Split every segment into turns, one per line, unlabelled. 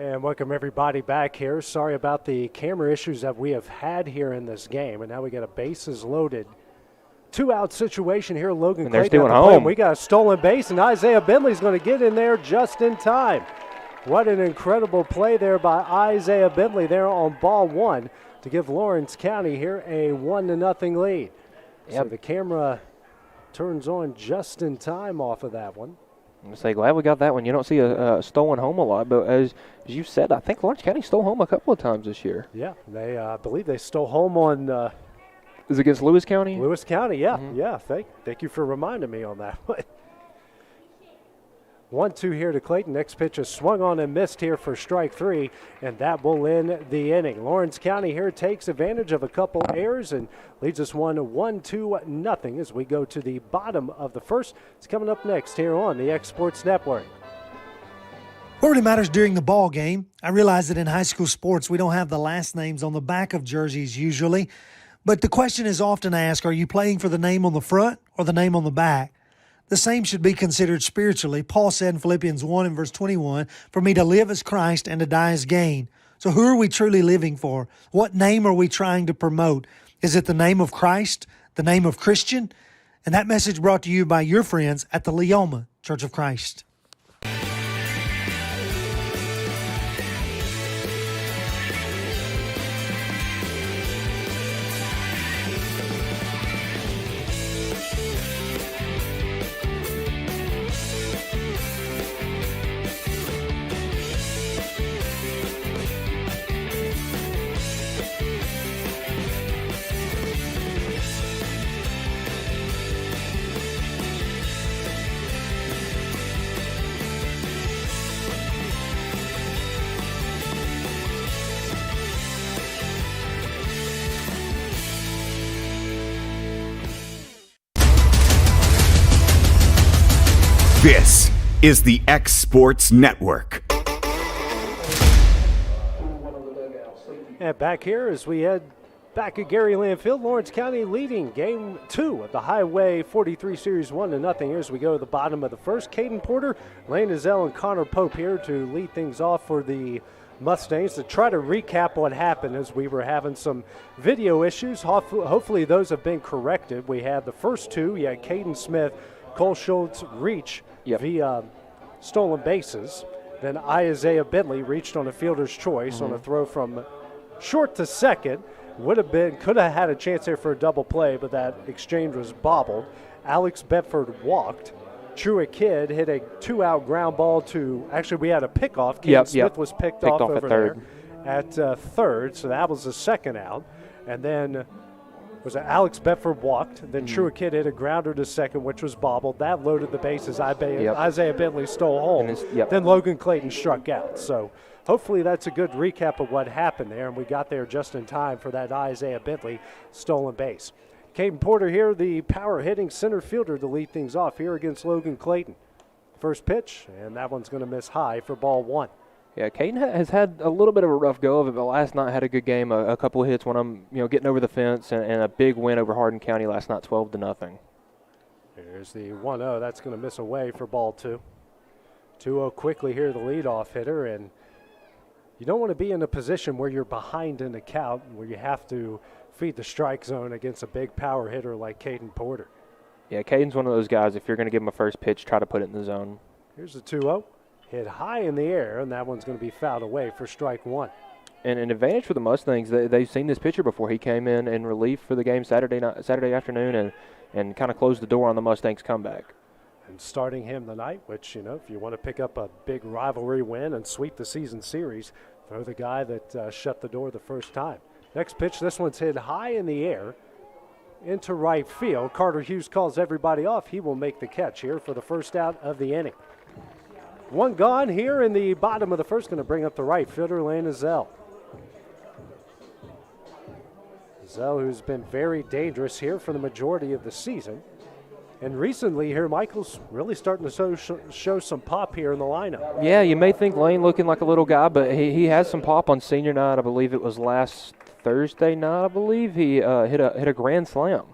And welcome everybody back here. Sorry about the camera issues that we have had here in this game. And now we got a bases loaded 2-out situation here. Logan
and they're
Clayton
still at home.
We got a stolen base, and Isaiah Bentley's going to get in there just in time. What an incredible play there by Isaiah Bentley there on ball one to give Lawrence County here a 1-0 lead.
Yep.
So the camera turns on just in time off of that one.
I'm say glad we got that one. You don't see a stolen home a lot, but as you said, I think Lawrence County stole home a couple of times this year.
Yeah, they I believe they stole home on.
Is it against Lewis County?
Lewis County, yeah, yeah. Thank you for reminding me on that one. 1-2 here to Clayton. Next pitch is swung on and missed here for strike three, and that will end the inning. Lawrence County here takes advantage of a couple errors and leads us 1-2 as we go to the bottom of the first. It's coming up next here on the X Sports Network.
What really matters during the ball game, I realize that in high school sports we don't have the last names on the back of jerseys usually, but the question is often asked, are you playing for the name on the front or the name on the back? The same should be considered spiritually. Paul said in Philippians 1 and verse 21, for me to live as Christ and to die as gain. So who are we truly living for? What name are we trying to promote? Is it the name of Christ, the name of Christian? And that message brought to you by your friends at the Leoma Church of Christ.
This is the X Sports Network.
And back here as we head back at Gary Landfield, Lawrence County leading game 2 of the Highway 43 Series 1-0 here as we go to the bottom of the first. Caden Porter, Lane Azell, and Connor Pope here to lead things off for the Mustangs to try to recap what happened as we were having some video issues. Hopefully those have been corrected. We had the first two. You had Caden Smith, Cole Schultz reach via stolen bases. Then Isaiah Bentley reached on a fielder's choice on a throw from short to second. Could have had a chance there for a double play, but that exchange was bobbled. Alex Bedford walked. Truett Kidd hit a 2-out ground ball to, actually we had a pickoff. Caden Smith was picked off over there at third, so that was the second out. And then was it Alex Bedford walked, then Truett Kidd hit a grounder to second, which was bobbled. That loaded the bases. Isaiah Bentley stole home. Then Logan Clayton struck out. So hopefully that's a good recap of what happened there, and we got there just in time for that Isaiah Bentley stolen base. Caden Porter here, the power-hitting center fielder to lead things off here against Logan Clayton. First pitch, and that one's going to miss high for ball one.
Yeah, Caden has had a little bit of a rough go of it, but last night had a good game, a couple of hits when I'm getting over the fence, and a big win over Hardin County last night, 12-0.
Here's the 1-0. That's going to miss away for ball two. 2-0 quickly here, the leadoff hitter, and you don't want to be in a position where you're behind in the count, where you have to feed the strike zone against a big power hitter like Caden Porter.
Yeah, Caden's one of those guys, if you're going to give him a first pitch, try to put it in the zone.
Here's the 2-0. Hit high in the air, and that one's going to be fouled away for strike one.
And an advantage for the Mustangs, they've seen this pitcher before. He came in relief for the game Saturday afternoon and kind of closed the door on the Mustangs' comeback.
And starting him tonight, which, if you want to pick up a big rivalry win and sweep the season series, throw the guy that shut the door the first time. Next pitch, this one's hit high in the air into right field. Carter Hughes calls everybody off. He will make the catch here for the first out of the inning. One gone here in the bottom of the first, going to bring up the right fielder, Lane Azell. Azell, who's been very dangerous here for the majority of the season. And recently here, Michael's really starting to show some pop here in the lineup.
Yeah, you may think Lane looking like a little guy, but he has some pop on senior night. I believe it was last Thursday night, I believe. He hit a grand slam.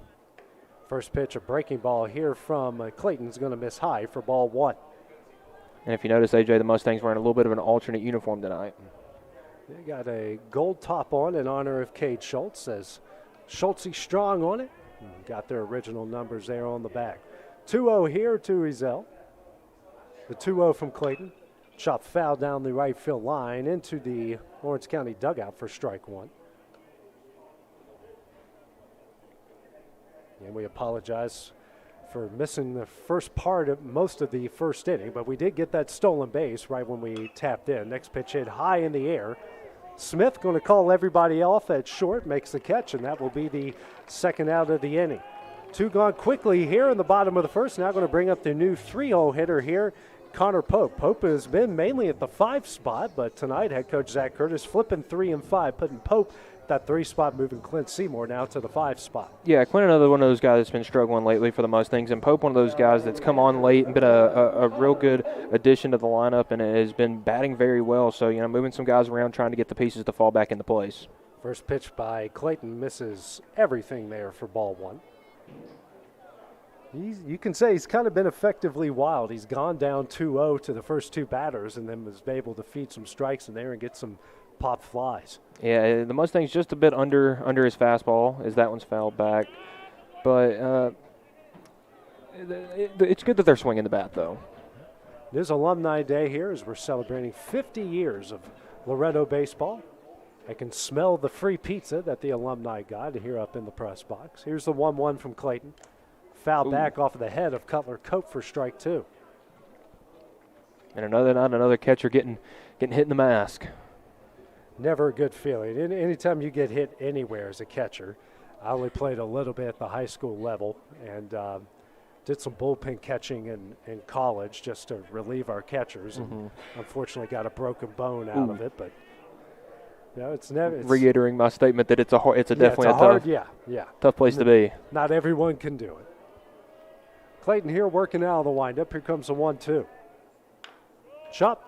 First pitch, a breaking ball here from Clayton's going to miss high for ball one.
And if you notice, AJ, the Mustangs wearing a little bit of an alternate uniform tonight.
They got a gold top on in honor of Cade Schultz. Says Schultzy Strong on it. Got their original numbers there on the back. 2-0 here to Ezel. The 2-0 from Clayton. Chop foul down the right field line into the Lawrence County dugout for strike one. And we apologize for missing the first part of most of the first inning, but we did get that stolen base right when we tapped in. Next pitch hit high in the air. Smith going to call everybody off at short, makes the catch, and that will be the second out of the inning. Two gone quickly here in the bottom of the first. Now going to bring up the new 3-0 hitter here, Connor Pope. Pope has been mainly at the 5 spot, but tonight head coach Zach Curtis flipping 3 and 5, putting Pope that 3 spot, moving Clint Seymour now to the 5 spot.
Yeah, Clint, another one of those guys that's been struggling lately for the Mustangs, and Pope, one of those guys that's come on late and been a real good addition to the lineup, and has been batting very well. So, moving some guys around, trying to get the pieces to fall back into place.
First pitch by Clayton misses everything there for ball one. You can say he's kind of been effectively wild. He's gone down 2-0 to the first 2 batters and then was able to feed some strikes in there and get some pop flies.
Yeah, the Mustang's just a bit under his fastball as that one's fouled back. But it's good that they're swinging the bat, though.
It is Alumni Day here as we're celebrating 50 years of Loretto baseball. I can smell the free pizza that the alumni got here up in the press box. Here's the 1-1 from Clayton. Foul back off of the head of Cutler Cope for strike 2.
And another catcher getting hit in the mask.
Never a good feeling. Anytime you get hit anywhere as a catcher. I only played a little bit at the high school level and did some bullpen catching in college just to relieve our catchers. And unfortunately got a broken bone out of it, but it's never.
Reiterating my statement that it's definitely a tough place to be.
Not everyone can do it. Clayton here working out of the windup. Here comes the 1-2. Chop.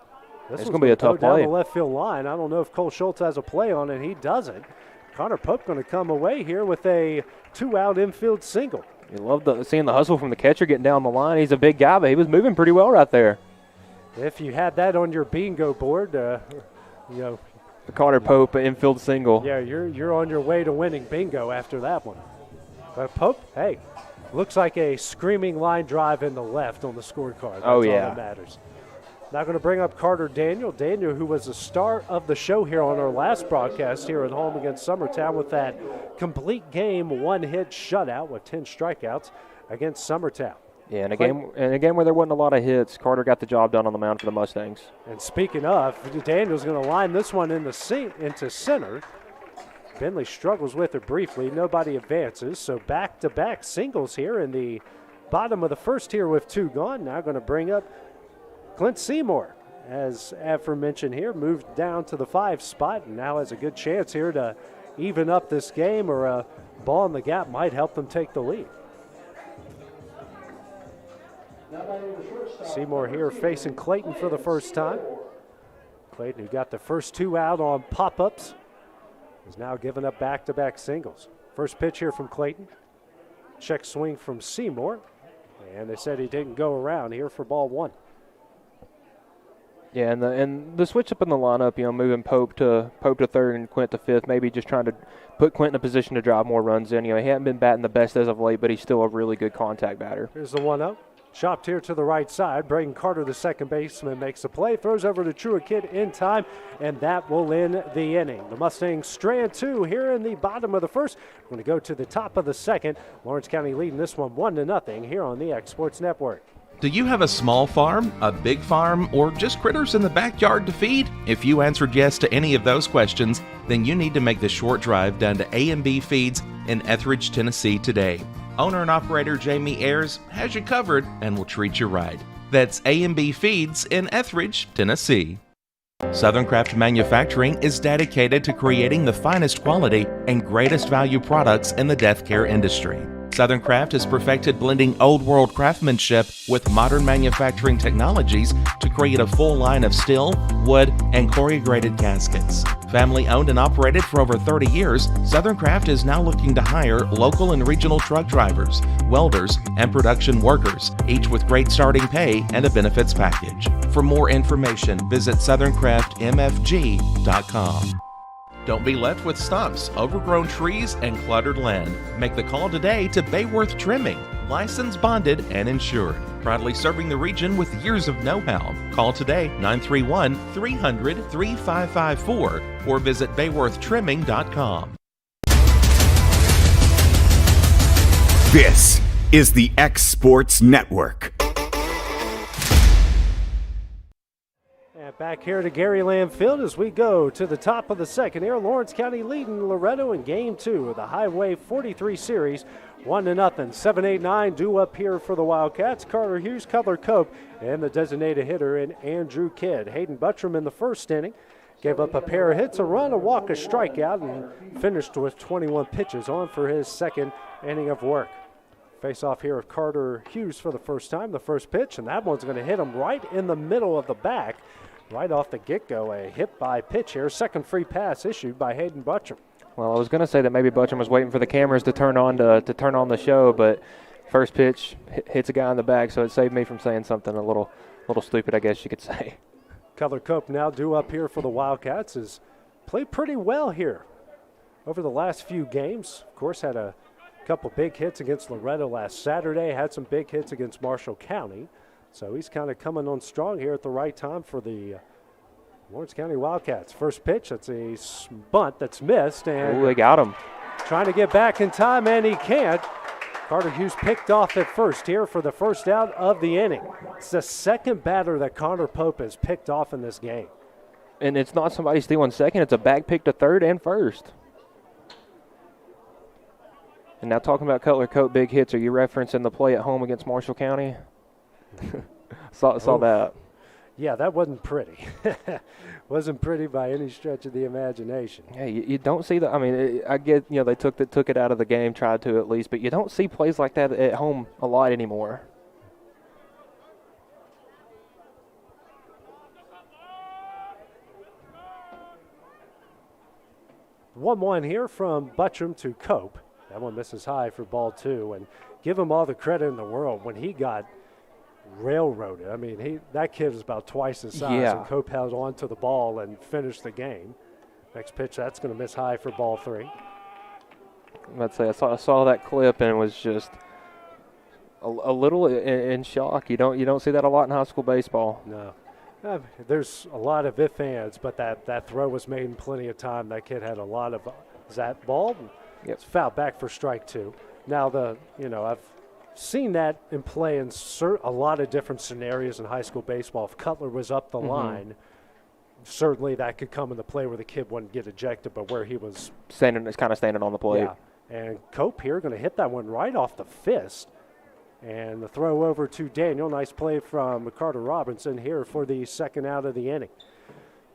This
it's going to be a tough
play.
play.
Down the left field line. I don't know if Cole Schultz has a play on it. He doesn't. Connor Pope going to come away here with a 2-out infield single.
You love seeing the hustle from the catcher getting down the line. He's a big guy, but he was moving pretty well right there.
If you had that on your bingo board,
the Connor Pope infield single.
Yeah, you're on your way to winning bingo after that one. But Pope, hey, looks like a screaming line drive in the left on the scorecard. That's all that matters. Now going to bring up Carter Daniel. Daniel, who was the star of the show here on our last broadcast here at home against Summertown with that complete game, 1-hit shutout with 10 strikeouts against Summertown.
Yeah, in a game where there wasn't a lot of hits, Carter got the job done on the mound for the Mustangs.
And speaking of, Daniel's going to line this one into center. Bentley struggles with it briefly. Nobody advances, so back-to-back singles here in the bottom of the first here with 2 gone. Now going to bring up Clint Seymour, as aforementioned here, moved down to the 5 spot and now has a good chance here to even up this game, or a ball in the gap might help them take the lead. Seymour here facing Clayton for the first time. Clayton, who got the first 2 out on pop-ups, is now giving up back-to-back singles. First pitch here from Clayton. Check swing from Seymour. And they said he didn't go around here for ball 1.
Yeah, and the switch up in the lineup, moving Pope to third and Quint to fifth, maybe just trying to put Quint in a position to drive more runs in. He hadn't been batting the best as of late, but he's still a really good contact batter.
Here's the 1-0. Chopped here to the right side. Braden Carter, the second baseman, makes the play. Throws over to Truett Kidd in time, and that will end the inning. The Mustangs strand 2 here in the bottom of the first. We're going to go to the top of the second. Lawrence County leading this one 1-0 here on the X Sports Network.
Do you have a small farm, a big farm, or just critters in the backyard to feed? If you answered yes to any of those questions, then you need to make the short drive down to A&B Feeds in Etheridge, Tennessee today. Owner and operator Jamie Ayers has you covered and will treat you right. That's A&B Feeds in Etheridge, Tennessee. Southern Craft Manufacturing is dedicated to creating the finest quality and greatest value products in the death care industry. Southern Craft has perfected blending old world craftsmanship with modern manufacturing technologies to create a full line of steel, wood, and corrugated caskets. Family owned and operated for over 30 years, Southern Craft is now looking to hire local and regional truck drivers, welders, and production workers, each with great starting pay and a benefits package. For more information, visit southerncraftmfg.com. Don't be left with stumps, overgrown trees, and cluttered land. Make the call today to Bayworth Trimming, licensed, bonded, and insured. Proudly serving the region with years of know-how. Call today 931-300-3554 or visit bayworthtrimming.com.
This is the X Sports Network.
Back here to Garyland Field as we go to the top of the second here. Lawrence County leading Loretto in Game 2 of the Highway 43 Series, 1-0. 7-8-9 due up here for the Wildcats. Carter Hughes, Cutler Cope, and the designated hitter in Andrew Kidd. Hayden Buttram in the first inning gave up a pair of hits, a run, a walk, a strikeout, and finished with 21 pitches on for his second inning of work. Face off here of Carter Hughes for the first time, the first pitch, and that one's going to hit him right in the middle of the back. Right off the get-go, a hit by pitch here. Second free pass issued by Hayden Buttram.
Well, I was going to say that maybe Buttram was waiting for the cameras to turn on to turn on the show, but first pitch hits a guy in the back, so it saved me from saying something a little stupid, I guess you could say.
Cutler Cope now due up here for the Wildcats has played pretty well here over the last few games. Of course, had a couple big hits against Loretto last Saturday, had some big hits against Marshall County. So he's kind of coming on strong here at the right time for the Lawrence County Wildcats. First pitch, that's a bunt that's missed. And
ooh, they got him.
Trying to get back in time, and he can't. Carter Hughes picked off at first here for the first out of the inning. It's the second batter that Connor Pope has picked off in this game.
And it's not somebody stealing second. It's a back pick to third and first. And now talking about Cutler Cope big hits, are you referencing the play at home against Marshall County? saw that.
Yeah, that wasn't pretty. Wasn't pretty by any stretch of the imagination.
Yeah, you don't see that. I mean, I get, they took it out of the game, tried to at least, but you don't see plays like that at home a lot anymore.
One here from Buttram to Cope. That one misses high for ball two, and give him all the credit in the world when he got railroaded. I mean, that kid is about twice his size,
yeah.
And Cope held on to the ball and finished the game. Next pitch, that's going to miss high for ball three.
I'd say I saw that clip and was just a little in shock. You don't see that a lot in high school baseball.
No. There's a lot of if ands, but that throw was made in plenty of time. That kid had a lot of that ball.
Yep.
It's fouled back for strike two. Now I've seen that in play in a lot of different scenarios in high school baseball. If Cutler was up the line, certainly that could come into play where the kid wouldn't get ejected, but where he was
standing on the plate.
Yeah. And Cope here going to hit that one right off the fist. And the throw over to Daniel. Nice play from Carter Robinson here for the second out of the inning.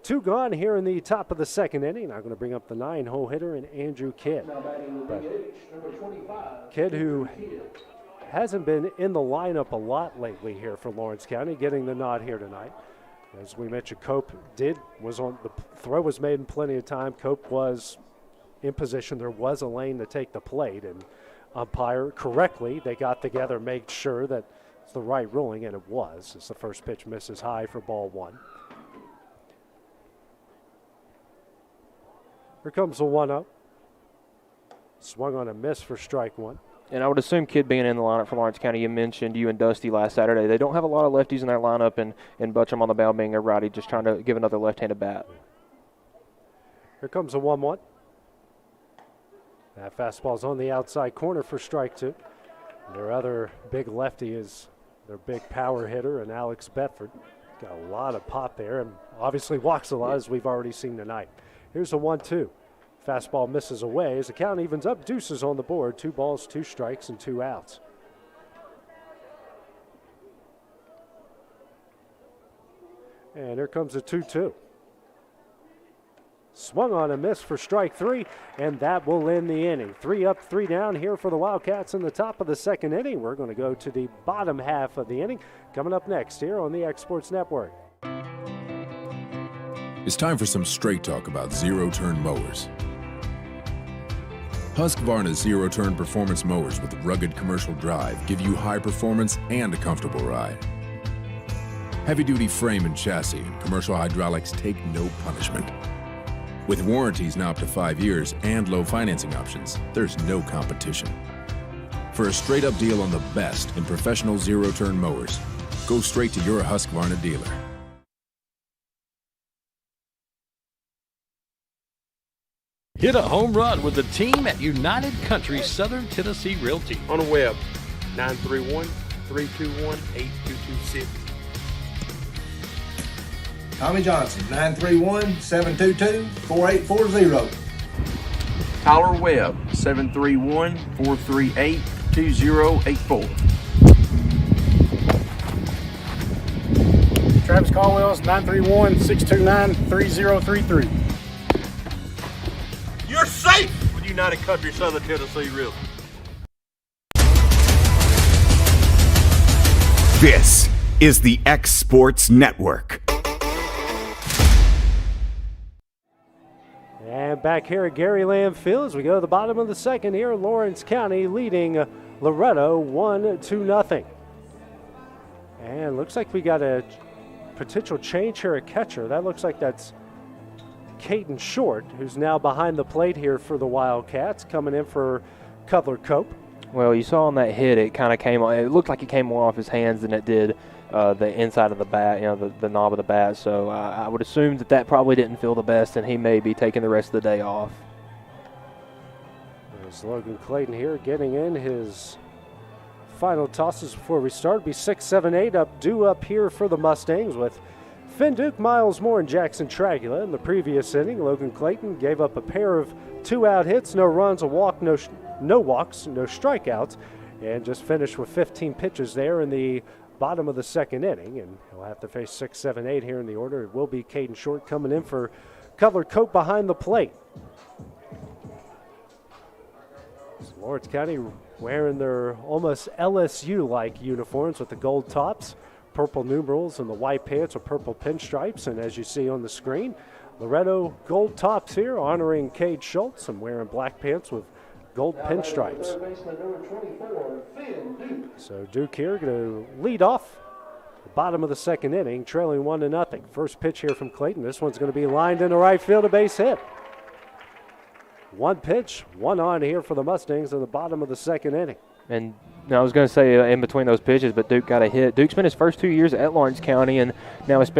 Two gone here in the top of the second inning. I'm going to bring up the 9-hole hitter in Andrew Kidd. Kidd, who hasn't been in the lineup a lot lately here for Lawrence County, getting the nod here tonight. As we mentioned, Cope was on the throw was made in plenty of time. Cope was in position. There was a lane to take the plate, and umpire correctly, they got together, made sure that it's the right ruling, and it was. As the first pitch misses high for ball one. Here comes the 1-0. Swung on a miss for strike one.
And I would assume Kidd being in the lineup for Lawrence County, you mentioned you and Dusty last Saturday. They don't have a lot of lefties in their lineup, and Buttram on the mound being a righty, just trying to give another left-handed bat.
Here comes the 1-1. That fastball's on the outside corner for strike two. Their other big lefty is their big power hitter, and Alex Bedford. Got a lot of pop there, and obviously walks a lot, as we've already seen tonight. Here's a 1-2. Fastball misses away as the count evens up. Deuces on the board. 2 balls, 2 strikes, and 2 outs. And here comes a 2-2. Swung on a miss for strike three, and that will end the inning. 3 up, 3 down here for the Wildcats in the top of the second inning. We're going to go to the bottom half of the inning. Coming up next here on the X Sports Network.
It's time for some straight talk about zero-turn mowers. Husqvarna's zero-turn performance mowers with rugged commercial drive give you high performance and a comfortable ride. Heavy-duty frame and chassis and commercial hydraulics take no punishment. With warranties now up to 5 years and low financing options, there's no competition. For a straight-up deal on the best in professional zero-turn mowers, go straight to your Husqvarna dealer.
Hit a home run with the team at United Country Southern Tennessee Realty.
On the web, 931-321-8226.
Tommy Johnson, 931-722-4840.
Tyler Webb, 731-438-2084.
Travis Caldwell's 931-629-3033.
You're safe with United Country Southern Tennessee Realty.
This is the X Sports Network.
And back here at Gary Lamb Field as we go to the bottom of the second here, Lawrence County leading Loretto 1-0. And looks like we got a potential change here at catcher. That looks like that's Caden Short, who's now behind the plate here for the Wildcats, coming in for Cutler Cope.
Well, you saw on that hit, it kind of came. It looked like it came more off his hands than it did the inside of the bat, the knob of the bat. So I would assume that probably didn't feel the best, and he may be taking the rest of the day off.
There's Logan Clayton here getting in his final tosses before we start. It'll be 6-7-8 due up here for the Mustangs with Finn Duke, Miles Moore, and Jackson Tragula. In the previous inning, Logan Clayton gave up a pair of 2-out hits, no runs, a walk, no walks, no strikeouts, and just finished with 15 pitches there in the bottom of the second inning. And he'll have to face 6-7-8 here in the order. It will be Caden Short coming in for Cutler Cope behind the plate. So Lawrence County wearing their almost LSU-like uniforms with the gold tops, purple numerals, and the white pants with purple pinstripes. And as you see on the screen, Loretto gold tops here honoring Cade Schultz and wearing black pants with gold pinstripes. So Duke here going to lead off the bottom of the second inning, trailing 1-0. First pitch here from Clayton. This one's going to be lined into right field, a base hit. One pitch, one on here for the Mustangs in the bottom of the second inning.
And I was going to say in between those pitches, but Duke got a hit. Duke spent his first 2 years at Lawrence County, and now he's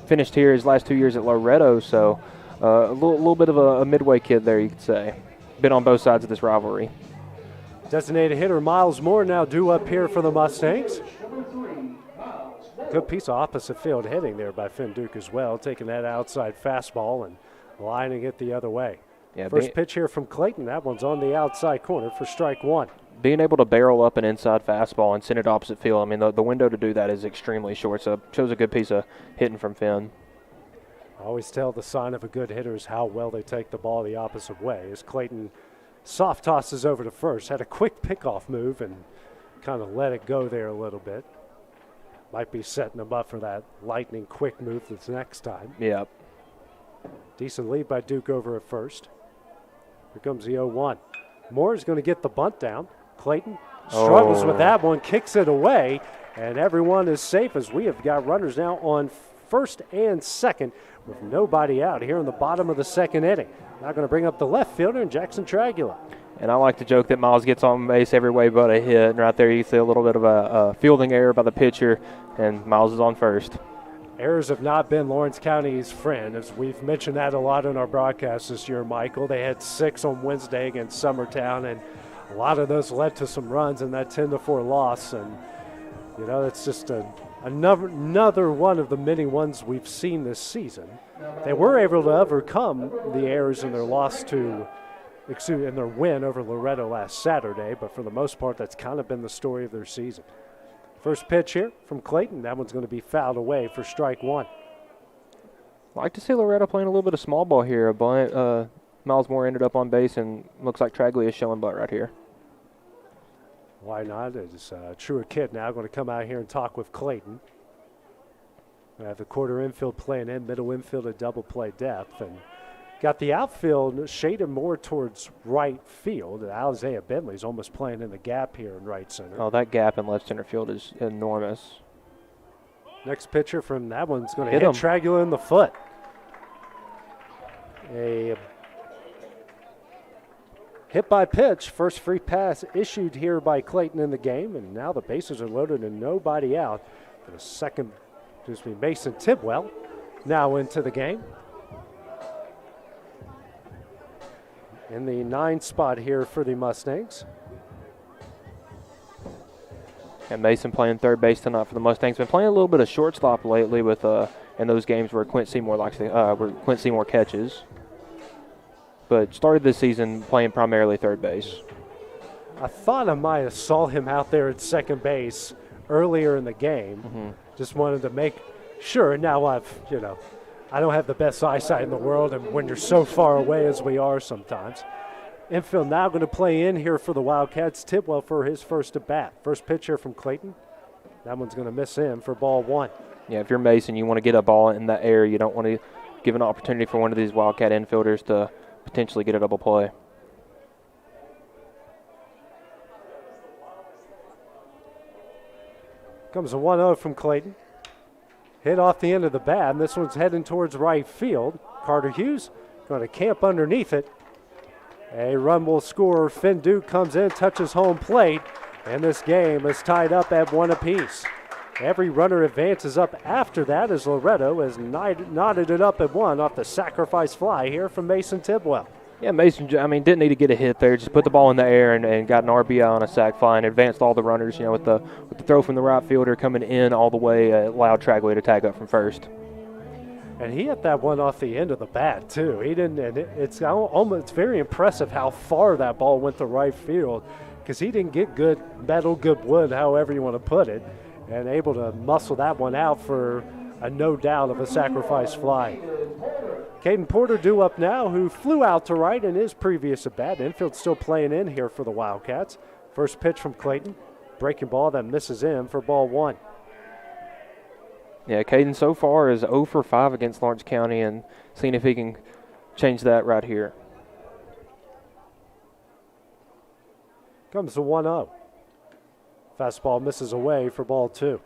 finished here his last 2 years at Loretto. So a little bit of a midway kid there, you could say. Been on both sides of this rivalry.
Designated hitter Miles Moore now due up here for the Mustangs. Good piece of opposite field hitting there by Finn Duke as well, taking that outside fastball and lining it the other way. Yeah, first pitch here from Clayton. That one's on the outside corner for strike one.
Being able to barrel up an inside fastball and send it opposite field, I mean, the window to do that is extremely short, so it shows a good piece of hitting from Finn.
I always tell the sign of a good hitter is how well they take the ball the opposite way. As Clayton soft tosses over to first, had a quick pickoff move and kind of let it go there a little bit. Might be setting them up for that lightning quick move that's next time.
Yep.
Decent lead by Duke over at first. Here comes the 0-1. Moore's going to get the bunt down. Clayton struggles with that one, kicks it away, and everyone is safe as we have got runners now on first and second with nobody out here in the bottom of the second inning. Now going to bring up the left fielder, Jackson Tragula.
And I like to joke that Miles gets on base every way but a hit. And right there you see a little bit of a fielding error by the pitcher, and Miles is on first.
Errors have not been Lawrence County's friend, as we've mentioned that a lot in our broadcast this year, Michael. They had 6 on Wednesday against Summertown, and a lot of those led to some runs in that 10-4 loss. And, you know, it's just another one of the many ones we've seen this season. They were able to overcome the errors in their in their win over Loretto last Saturday, but for the most part, that's kind of been the story of their season. First pitch here from Clayton. That one's going to be fouled away for strike one.
I like to see Loretto playing a little bit of small ball here. Miles Moore ended up on base, and looks like Traglia is showing butt right here.
Why not? It's True Kid now going to come out here and talk with Clayton. The quarter infield playing in, middle infield a double play depth, and got the outfield shaded more towards right field. Isaiah Bentley's almost playing in the gap here in right center.
Oh, that gap in left center field is enormous.
Next pitcher from that one's going to hit Tragula in the foot. A hit by pitch, first free pass issued here by Clayton in the game, and now the bases are loaded and nobody out. For the second, Mason Tidwell now into the game. In the 9 spot here for the Mustangs.
And Mason playing third base tonight for the Mustangs. Been playing a little bit of shortstop lately with in those games where Quint Seymour catches. But started this season playing primarily third base.
I thought I might have saw him out there at second base earlier in the game. Just wanted to make sure. Now I don't have the best eyesight in the world, and when you're so far away as we are sometimes. Infield now going to play in here for the Wildcats. Tidwell for his first at bat. First pitch here from Clayton. That one's going to miss him for ball 1.
Yeah, if you're Mason, you want to get a ball in that area. You don't want to give an opportunity for one of these Wildcat infielders to potentially get a double play.
Comes a 1-0 from Clayton. Hit off the end of the bat, and this one's heading towards right field. Carter Hughes going to camp underneath it. A run will score. Finn Duke comes in, touches home plate, and this game is tied up at 1 apiece. Every runner advances up after that as Loretto has knotted it up at 1 off the sacrifice fly here from Mason Tidwell.
Yeah, Mason, didn't need to get a hit there. Just put the ball in the air and got an RBI on a sac fly and advanced all the runners, with the throw from the right fielder coming in all the way, allowed Tragway to tag up from first.
And he hit that one off the end of the bat, too. He didn't, and it's very impressive how far that ball went to right field, because he didn't get good metal, good wood, however you want to put it, and able to muscle that one out for a no doubt of a sacrifice fly. Caden Porter due up now, who flew out to right in his previous at bat. Infield still playing in here for the Wildcats. First pitch from Clayton. Breaking ball that misses in for ball 1.
Yeah, Caden so far is 0 for 5 against Lawrence County, and seeing if he can change that right here.
Comes to 1-0. Fastball misses away for ball 2.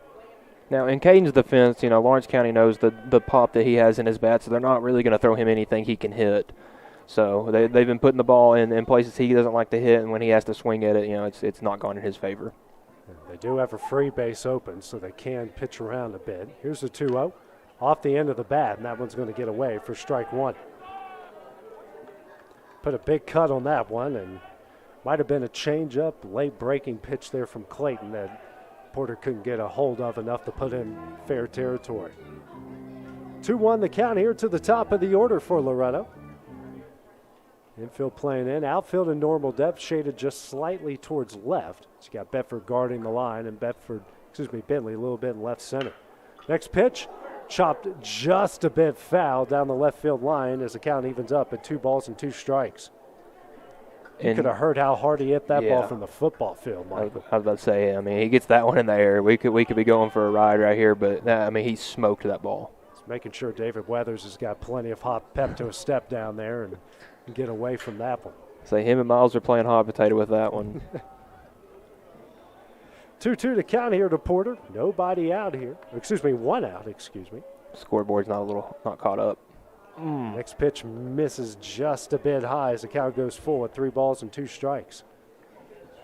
Now, in Caden's defense, Lawrence County knows the pop that he has in his bat, so they're not really going to throw him anything he can hit. So they've been putting the ball in places he doesn't like to hit, and when he has to swing at it, it's not gone in his favor.
They do have a free base open, so they can pitch around a bit. Here's the 2-0 off the end of the bat, and that one's going to get away for strike 1. Put a big cut on that one, and might have been a change-up, late breaking pitch there from Clayton that Porter couldn't get a hold of enough to put in fair territory. 2-1 the count here to the top of the order for Loretto. Infield playing in, outfield in normal depth, shaded just slightly towards left. So you got Bedford guarding the line, and Bentley a little bit in left center. Next pitch, chopped just a bit foul down the left field line as the count evens up at 2 balls and 2 strikes. You could have heard how hard he hit that ball from the football field, Michael.
I was about to say, he gets that one in the air. We could be going for a ride right here, but he smoked that ball.
Just making sure David Weathers has got plenty of hot pep to a step down there and get away from that one.
So him and Miles are playing hot potato with that one.
2-2 to count here to Porter. Nobody out here. 1 out,
Scoreboard's not caught up.
Next pitch misses just a bit high as the count goes full at 3 balls and 2 strikes.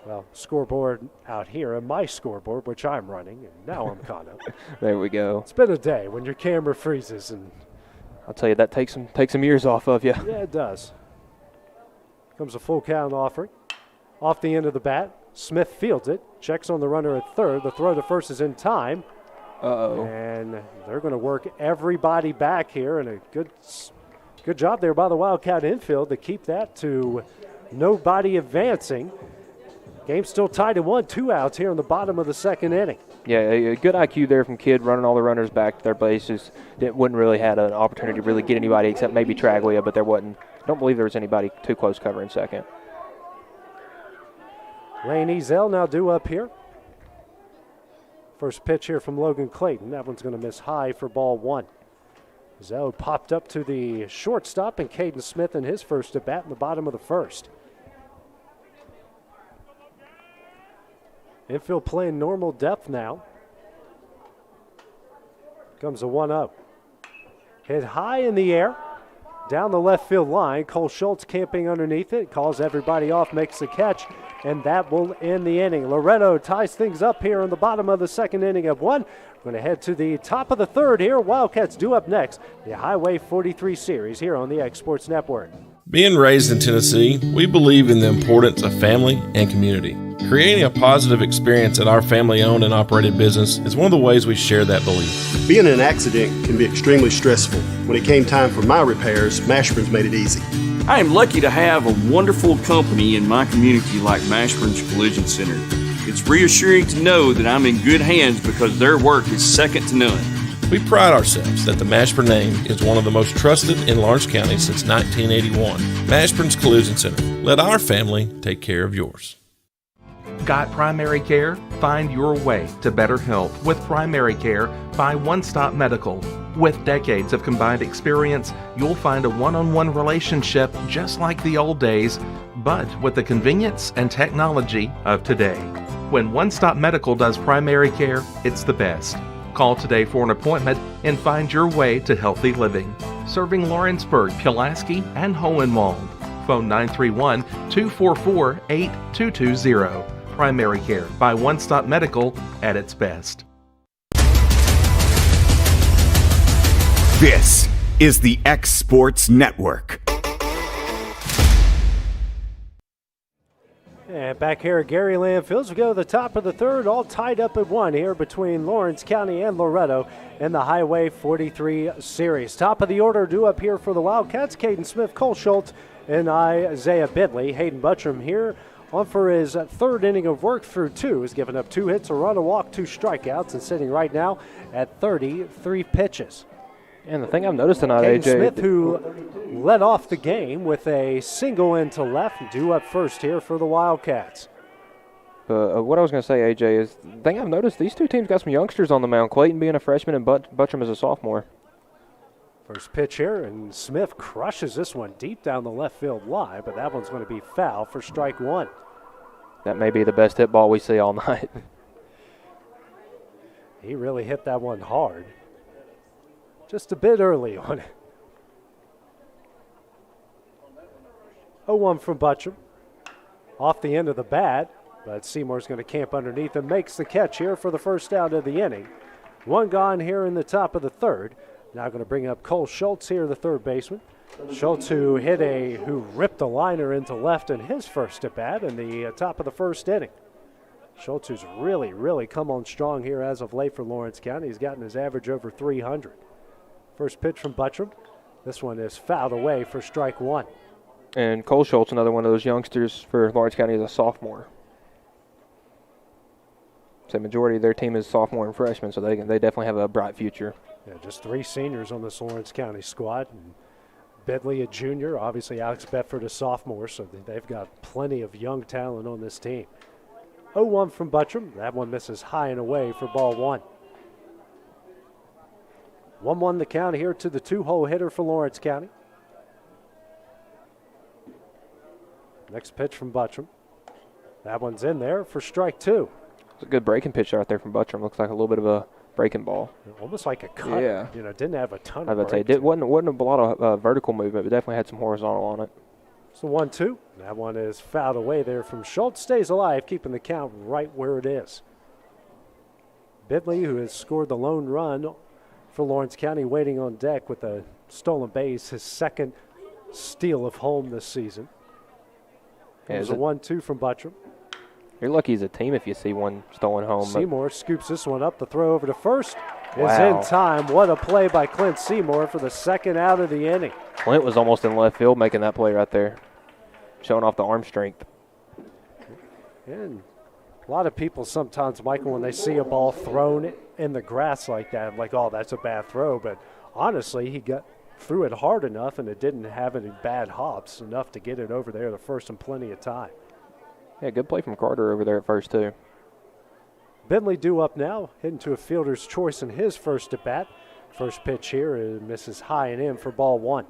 Well, scoreboard out here and my scoreboard, which I'm running, and now I'm caught up.
There we go.
It's been a day when your camera freezes, and
I'll tell you, that takes some years off of you.
Yeah, it does. Comes a full count offering. Off the end of the bat, Smith fields it, checks on the runner at third. The throw to first is in time.
Uh-oh.
And they're going to work everybody back here, and a good job there by the Wildcat infield to keep that to nobody advancing. Game still tied at 1, 2 outs here in the bottom of the second inning.
Yeah, a good IQ there from Kidd, running all the runners back to their bases. Wouldn't really had an opportunity to really get anybody except maybe Traglia, but there wasn't. I don't believe there was anybody too close covering second.
Lane Ezel now due up here. First pitch here from Logan Clayton. That one's going to miss high for ball one. Zell popped up to the shortstop, and Caden Smith in his first at bat in the bottom of the first. Infield playing normal depth now. Comes a 1-0. Hit high in the air. Down the left field line. Cole Schultz camping underneath it. Calls everybody off, makes the catch, and that will end the inning. Loretto ties things up here in the bottom of the second inning of one. We're going to head to the top of the third here. Wildcats due up next. The Highway 43 series here on the X Sports Network.
Being raised in Tennessee, we believe in the importance of family and community. Creating a positive experience at our family-owned and operated business is one of the ways we share that belief.
Being in an accident can be extremely stressful. When it came time for my repairs, Mashburn's made it easy.
I am lucky to have a wonderful company in my community like Mashburn's Collision Center. It's reassuring to know that I'm in good hands because their work is second to none.
We pride ourselves that the Mashburn name is one of the most trusted in Lawrence County since 1981. Mashburn's Collision Center. Let our family take care of yours.
Got primary care? Find your way to better health with primary care by One Stop Medical. With decades of combined experience, you'll find a one-on-one relationship just like the old days, but with the convenience and technology of today. When One Stop Medical does primary care, it's the best. Call today for an appointment and find your way to healthy living. Serving Lawrenceburg, Pulaski, and Hohenwald. Phone 931-244-8220. Primary care by One Stop Medical at its best.
This is the X Sports Network.
And back here at Gary Landfields, we go to the top of the third, all tied up at one here between Lawrence County and Loretto in the Highway 43 series. Top of the order due up here for the Wildcats, Caden Smith, Cole Schultz, and Isaiah Bidley. Hayden Buttram here on for his third inning of work through two. He's given up 2 hits, a run, a walk, 2 strikeouts, and sitting right now at 33 pitches.
And the thing I've noticed tonight,
Caden
AJ,
Smith, who led off the game with a single into left, due up first here for the Wildcats.
What I was going to say, AJ, is the thing I've noticed, these two teams got some youngsters on the mound. Clayton being a freshman and Buttram is a sophomore.
First pitch here, and Smith crushes this one deep down the left field line, but that one's going to be foul for strike one.
That may be the best hit ball we see all night.
He really hit that one hard. Just a bit early on it. 0-1 from Buttram. Off the end of the bat, but Seymour's going to camp underneath and makes the catch here for the first out of the inning. One gone here in the top of the third. Now going to bring up Cole Schultz here, the third baseman. Schultz, who ripped a liner into left in his first at bat in the top of the first inning. Schultz, who's really come on strong here as of late for Lawrence County. He's gotten his average over 300. First pitch from Buttram. This one is fouled away for strike one.
And Cole Schultz, another one of those youngsters for Lawrence County, is a sophomore. So the majority of their team is sophomore and freshman, so they definitely have a bright future.
Yeah, just 3 seniors on this Lawrence County squad. And Bedley, a junior. Obviously, Alex Bedford, a sophomore, so they've got plenty of young talent on this team. 0-1 from Buttram. That one misses high and away for ball one. 1-1 the count here to the 2-hole hitter for Lawrence County. Next pitch from Buttram. That one's in there for strike two.
It's a good breaking pitch out there from Buttram. Looks like a little bit of a breaking ball.
Almost like a cut.
Yeah.
Didn't have a ton
I
of
would say it wasn't a lot of vertical movement, but definitely had some horizontal on it.
So 1-2. That one is fouled away there from Schultz. Stays alive, keeping the count right where it is. Bidley, who has scored the lone run for Lawrence County, waiting on deck with a stolen base, his second steal of home this season. There's a 1-2 from Buttram.
You're lucky as a team if you see one stolen home.
Seymour scoops this one up. The throw over to first is
Wow.
in time. What a play by Clint Seymour for the second out of the inning.
Clint was almost in left field making that play right there, showing off the arm strength.
And a lot of people sometimes, Michael, when they see a ball thrown in the grass like that, like, oh, that's a bad throw. But honestly, he threw it hard enough, and it didn't have any bad hops, enough to get it over there the first and plenty of time.
Yeah, good play from Carter over there at first, too.
Bentley due up now, heading to a fielder's choice in his first at bat. First pitch here is misses high and in for ball one.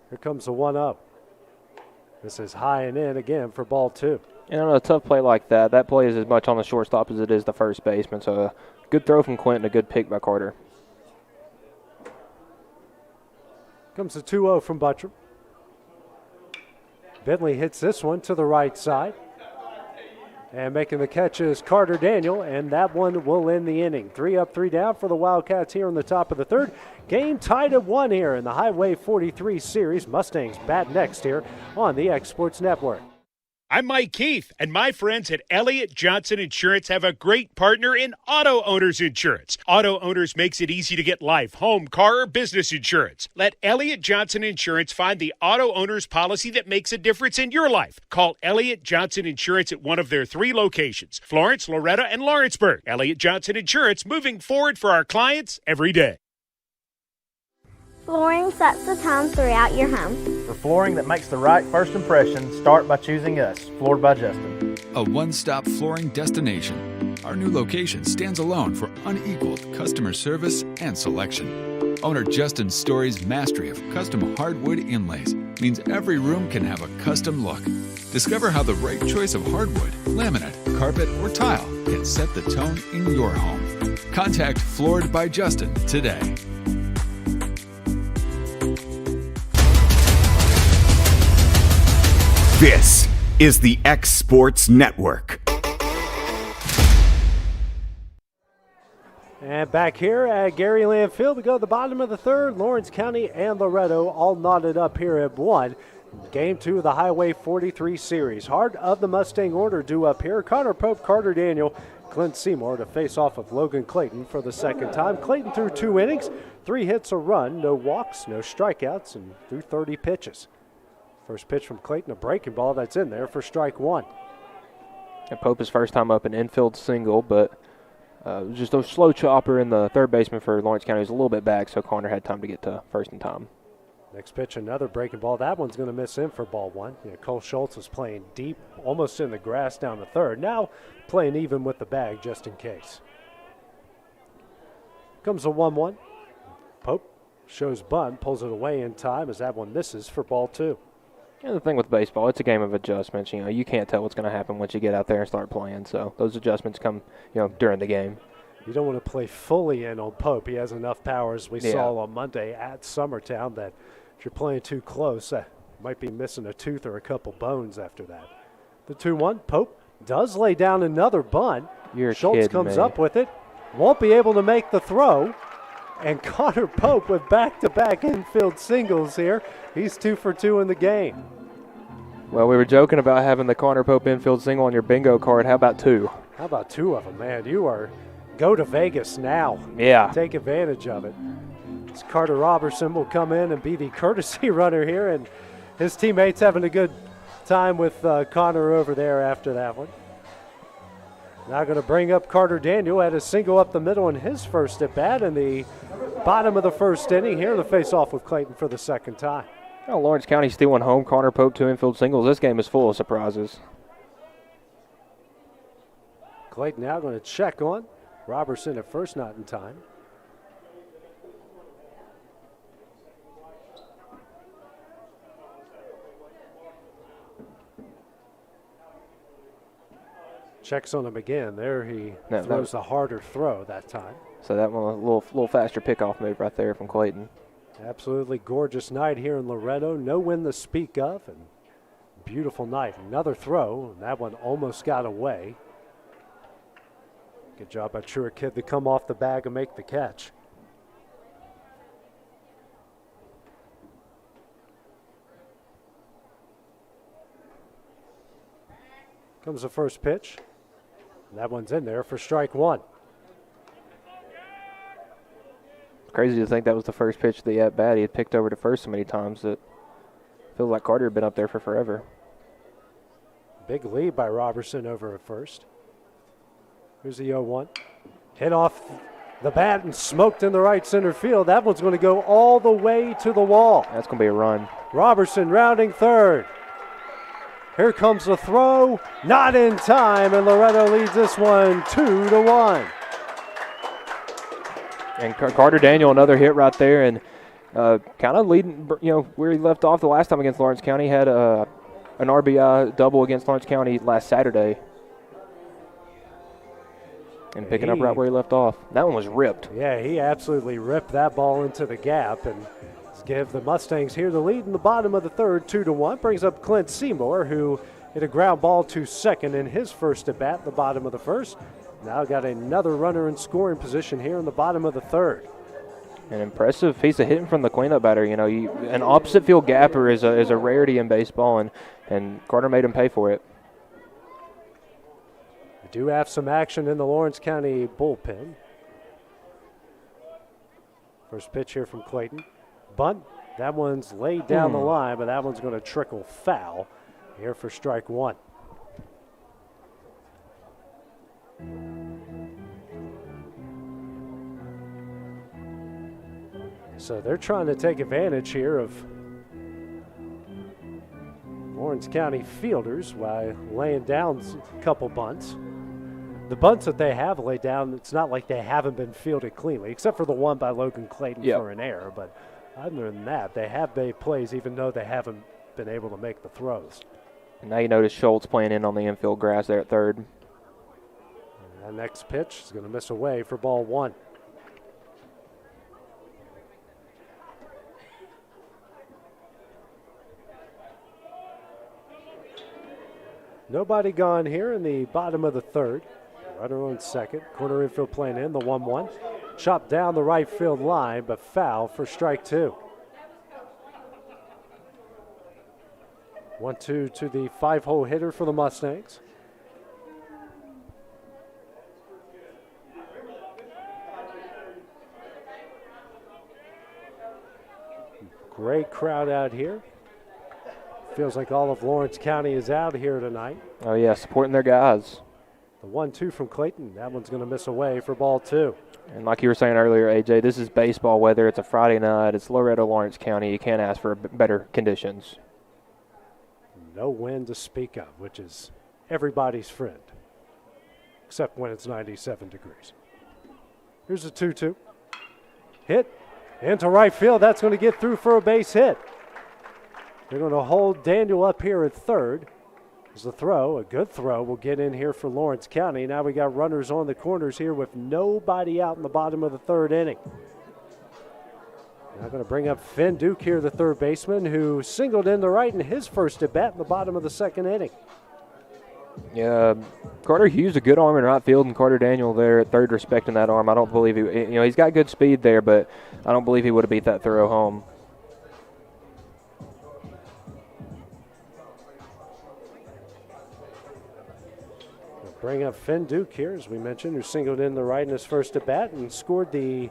Here comes the 1-0. This is high and in again for ball two.
And on a tough play like that, that play is as much on the shortstop as it is the first baseman. So a good throw from Quentin, a good pick by Carter.
Comes the 2-0 from Buttram. Bentley hits this one to the right side. And making the catch is Carter Daniel, and that one will end the inning. 3 up, 3 down for the Wildcats here in the top of the third. Game tied at 1 here in the Highway 43 series. Mustangs bat next here on the X Sports Network.
I'm Mike Keith, and my friends at Elliott Johnson Insurance have a great partner in Auto Owners Insurance. Auto Owners makes it easy to get life, home, car, or business insurance. Let Elliott Johnson Insurance find the Auto Owners policy that makes a difference in your life. Call Elliott Johnson Insurance at one of their 3 locations, Florence, Loretto, and Lawrenceburg. Elliott Johnson Insurance, moving forward for our clients every day.
Flooring sets the tone throughout your home.
For flooring that makes the right first impression, start by choosing us, Floored by Justin.
A one-stop flooring destination. Our new location stands alone for unequaled customer service and selection. Owner Justin Story's mastery of custom hardwood inlays means every room can have a custom look. Discover how the right choice of hardwood, laminate, carpet, or tile can set the tone in your home. Contact Floored by Justin today.
This is the X Sports Network.
And back here at Garyland Field, we go to the bottom of the third. Lawrence County and Loretto all knotted up here at 1. Game 2 of the Highway 43 series. Heart of the Mustang order due up here. Connor Pope, Carter Daniel, Clint Seymour to face off of Logan Clayton for the second time. Clayton threw 2 innings, 3 hits, a run, no walks, no strikeouts, and threw 30 pitches. First pitch from Clayton, a breaking ball that's in there for strike 1.
And Pope is first time up an infield single, but just a slow chopper in the third baseman for Lawrence County was a little bit back, so Connor had time to get to first in time.
Next pitch, another breaking ball. That one's going to miss in for ball 1. Cole Schultz was playing deep, almost in the grass down the third. Now playing even with the bag just in case. Comes a 1-1. Pope shows bunt, pulls it away in time as that one misses for ball 2.
And the thing with baseball, it's a game of adjustments. You can't tell what's going to happen once you get out there and start playing. So those adjustments come, during the game.
You don't want to play fully in on Pope. He has enough power, as we saw on Monday at Summertown, that if you're playing too close, might be missing a tooth or a couple bones after that. The 2-1, Pope does lay down another bunt. Schultz comes up with it, won't be able to make the throw. And Connor Pope with back-to-back infield singles here. He's 2 for 2 in the game.
Well, we were joking about having the Connor Pope infield single on your bingo card. How about 2?
How about 2 of them, man? You are go to Vegas now.
Yeah.
Take advantage of it. As Carter Robertson will come in and be the courtesy runner here, and his teammates having a good time with Connor over there after that one. Now going to bring up Carter Daniel, had a single up the middle in his first at bat in the bottom of the first inning here to face off with Clayton for the second time.
Well, Lawrence County stealing home. Connor Pope 2 infield singles. This game is full of surprises.
Clayton now going to check on Robertson at first, not in time. Checks on him again. There he throws a harder throw that time.
So that one, a little faster pickoff move right there from Clayton.
Absolutely gorgeous night here in Loretto. No wind to speak of, and beautiful night. Another throw, and that one almost got away. Good job by Truett Kid to come off the bag and make the catch. Comes the first pitch. That one's in there for strike 1.
Crazy to think that was the first pitch of the at-bat. He had picked over to first so many times that feels like Carter had been up there for forever.
Big lead by Robertson over at first. Here's the 0-1. Hit off the bat and smoked in the right center field. That one's going to go all the way to the wall.
That's going to be a run.
Robertson rounding third. Here comes the throw. Not in time, and Loretto leads this one 2-1.
And Carter Daniel, another hit right there, and kind of leading, where he left off the last time against Lawrence County. Had an RBI double against Lawrence County last Saturday. And picking up right where he left off. That one was ripped.
Yeah, he absolutely ripped that ball into the gap and give the Mustangs here the lead in the bottom of the third, 2-1. Brings up Clint Seymour, who hit a ground ball to second in his first at bat, the bottom of the first. Now got another runner in scoring position here in the bottom of the third.
An impressive piece of hitting from the cleanup batter. An opposite field gapper is a rarity in baseball, and Carter made him pay for it.
We do have some action in the Lawrence County bullpen. First pitch here from Clayton. Bunt. That one's laid down the line, but that one's going to trickle foul here for strike one. So they're trying to take advantage here of Lawrence County fielders by laying down a couple bunts. The bunts that they have laid down, it's not like they haven't been fielded cleanly, except for the one by Logan Clayton for an error. But other than that, they have made plays even though they haven't been able to make the throws.
And now you notice Schultz playing in on the infield grass there at third.
And that next pitch is going to miss away for ball one. Nobody gone here in the bottom of the third. Runner on second. Corner infield playing in the 1-1. Chopped down the right field line, but foul for strike two. 1-2 to the 5-hole hitter for the Mustangs. Great crowd out here. Feels like all of Lawrence County is out here tonight.
Oh, yeah, supporting their guys.
The 1-2 from Clayton. That one's going to miss away for ball two.
And like you were saying earlier, AJ, this is baseball, whether it's a Friday night, it's Loretto, Lawrence County. You can't ask for better conditions.
No wind to speak of, which is everybody's friend, except when it's 97 degrees. Here's a 2-2. Hit into right field. That's going to get through for a base hit. They're going to hold Daniel up here at third. There's a throw, a good throw, will get in here for Lawrence County. Now we got runners on the corners here with nobody out in the bottom of the third inning. Now going to bring up Finn Duke here, the third baseman, who singled in the right in his first at bat in the bottom of the second inning.
Yeah, Carter Hughes, a good arm in right field, and Carter Daniel there at third, respecting that arm. I don't believe he's got good speed there, but I don't believe he would have beat that throw home.
Bring up Finn Duke here, as we mentioned, who singled in the right in his first at bat and scored the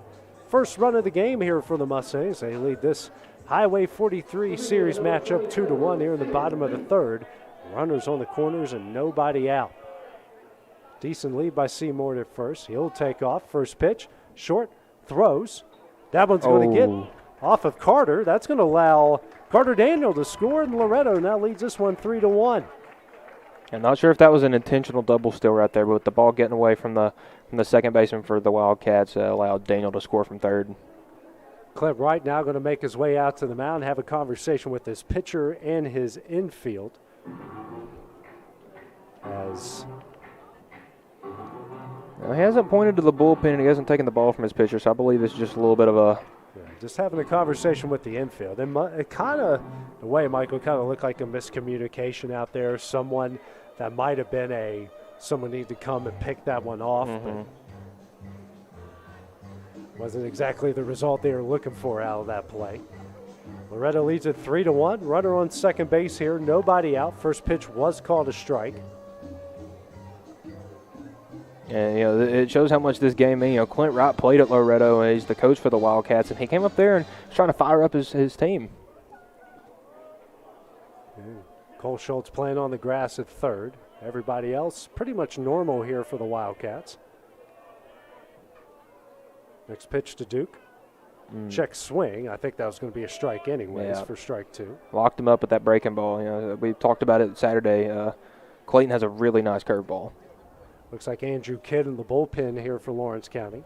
first run of the game here for the Mustangs. They lead this Highway 43 series matchup 2-1 here in the bottom of the third. Runners on the corners and nobody out. Decent lead by Seymour at first. He'll take off. First pitch, short, throws. That one's going to get off of Carter. That's going to allow Carter Daniel to score, and Loretto now leads this one 3-1.
I'm not sure if that was an intentional double steal right there, but with the ball getting away from the second baseman for the Wildcats, allowed Daniel to score from third.
Clint Wright now going to make his way out to the mound, have a conversation with his pitcher and his infield. As
he hasn't pointed to the bullpen and he hasn't taken the ball from his pitcher, so I believe it's just a little bit of a...
Yeah, just having a conversation with the infield. It kind of, the way Michael kind of looked like a miscommunication out there. Someone that might have been someone needed to come and pick that one off, but wasn't exactly the result they were looking for out of that play. Loretto leads it 3-1. Runner on second base here, nobody out. First pitch was called a strike.
And, it shows how much this game means. Clint Wright played at Loretto, and he's the coach for the Wildcats, and he came up there and was trying to fire up his team.
Cole Schultz playing on the grass at third. Everybody else pretty much normal here for the Wildcats. Next pitch to Duke. check swing. I think that was going to be a strike anyways for strike 2.
Locked him up with that breaking ball. You know, we talked about it Saturday. Clayton has a really nice curveball.
Looks like Andrew Kidd in the bullpen here for Lawrence County.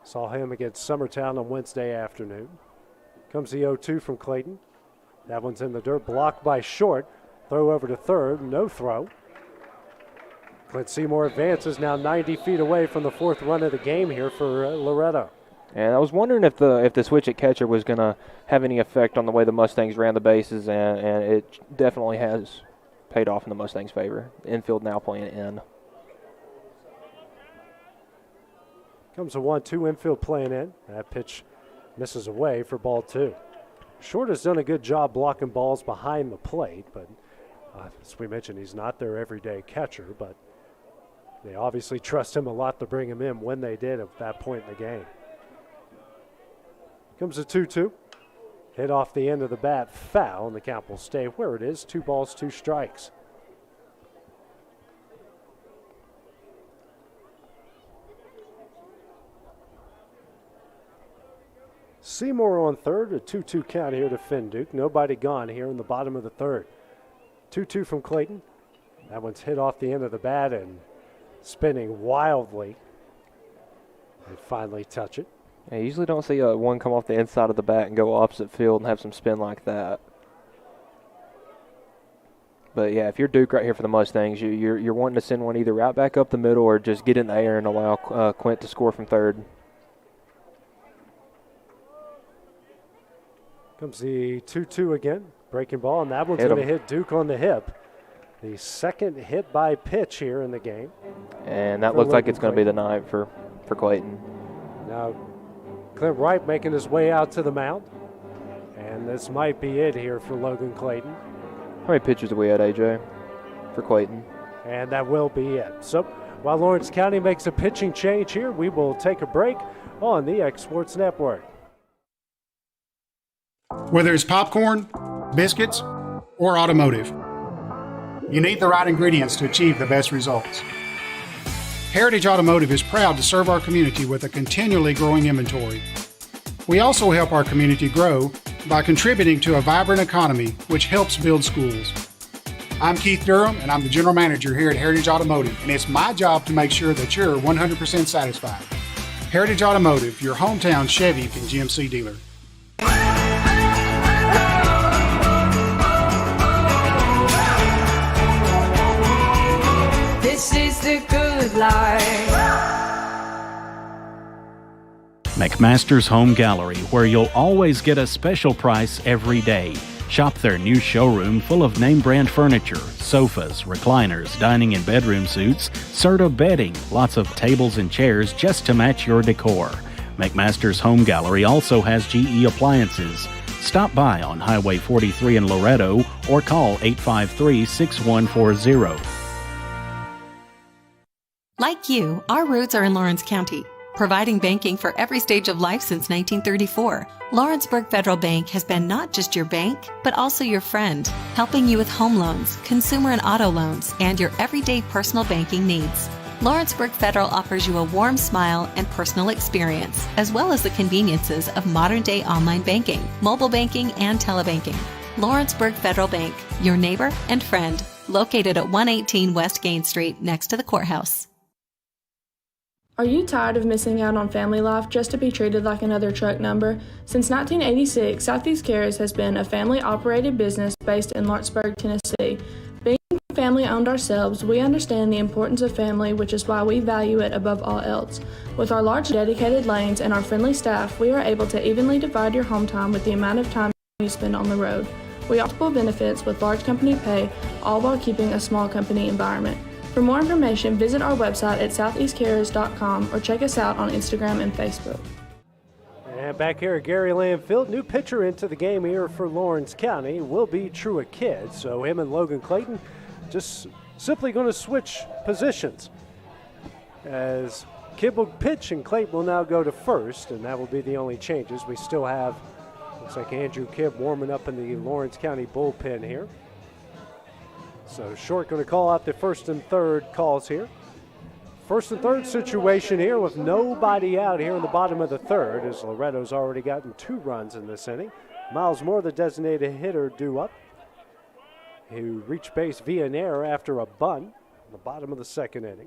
Saw him against Summertown on Wednesday afternoon. Comes the 0-2 from Clayton. That one's in the dirt, blocked by Short. Throw over to third, no throw. Clint Seymour advances now 90 feet away from the 4th run of the game here for Loretto.
And I was wondering if the switch at catcher was going to have any effect on the way the Mustangs ran the bases, and it definitely has paid off in the Mustangs' favor. Infield now playing in.
Comes a 1-2 infield playing in. That pitch misses away for ball 2. Short has done a good job blocking balls behind the plate, but as we mentioned, he's not their everyday catcher, but they obviously trust him a lot to bring him in when they did at that point in the game. Comes a 2-2. Hit off the end of the bat, foul, and the count will stay where it is. 2 balls, 2 strikes. Seymour on third, a 2-2 count here to Finn Duke. Nobody gone here in the bottom of the 3rd. 2-2 from Clayton. That one's hit off the end of the bat and spinning wildly. They finally touch it.
I usually don't see one come off the inside of the bat and go opposite field and have some spin like that. But, yeah, if you're Duke right here for the Mustangs, you're wanting to send one either right back up the middle or just get in the air and allow Quint to score from third.
Comes the 2-2 again. Breaking ball, and that one's going to hit Duke on the hip. The second hit by pitch here in the game.
And that looks like it's going to be the night for Clayton.
Now, Clint Wright making his way out to the mound. And this might be it here for Logan Clayton.
How many pitches do we had, AJ, for Clayton?
And that will be it. So while Lawrence County makes a pitching change here, we will take a break on the X Sports Network.
Whether it's popcorn, biscuits, or automotive, you need the right ingredients to achieve the best results. Heritage Automotive is proud to serve our community with a continually growing inventory. We also help our community grow by contributing to a vibrant economy, which helps build schools. I'm Keith Durham, and I'm the General Manager here at Heritage Automotive, and it's my job to make sure that you're 100% satisfied. Heritage Automotive, your hometown Chevy and GMC dealer.
This is the good life.
McMaster's Home Gallery, where you'll always get a special price every day. Shop their new showroom full of name brand furniture, sofas, recliners, dining and bedroom suits, Serta bedding, lots of tables and chairs just to match your decor. McMaster's Home Gallery also has GE appliances. Stop by on Highway 43 in Loretto or call 853-6140.
Like you, our roots are in Lawrence County, providing banking for every stage of life since 1934. Lawrenceburg Federal Bank has been not just your bank, but also your friend, helping you with home loans, consumer and auto loans, and your everyday personal banking needs. Lawrenceburg Federal offers you a warm smile and personal experience, as well as the conveniences of modern-day online banking, mobile banking, and telebanking. Lawrenceburg Federal Bank, your neighbor and friend, located at 118 West Gain Street, next to the courthouse.
Are you tired of missing out on family life just to be treated like another truck number? Since 1986, Southeast Cares has been a family-operated business based in Lawrenceburg, Tennessee. Being family-owned ourselves, we understand the importance of family, which is why we value it above all else. With our large dedicated lanes and our friendly staff, we are able to evenly divide your home time with the amount of time you spend on the road. We offer multiple benefits with large company pay, all while keeping a small company environment. For more information, visit our website at southeastcarriers.com or check us out on Instagram and Facebook.
And back here at Gary Landfield, new pitcher into the game here for Lawrence County will be Truett Kidd. So him and Logan Clayton just simply going to switch positions. As Kidd will pitch and Clayton will now go to first, and that will be the only changes. We still have, looks like Andrew Kidd warming up in the Lawrence County bullpen here. So Short going to call out the first and third calls here. First and third situation here with nobody out here in the bottom of the third, as Loretto's already gotten 2 runs in this inning. Miles Moore, the designated hitter, due up. He reached base via an error after a bunt in the bottom of the second inning.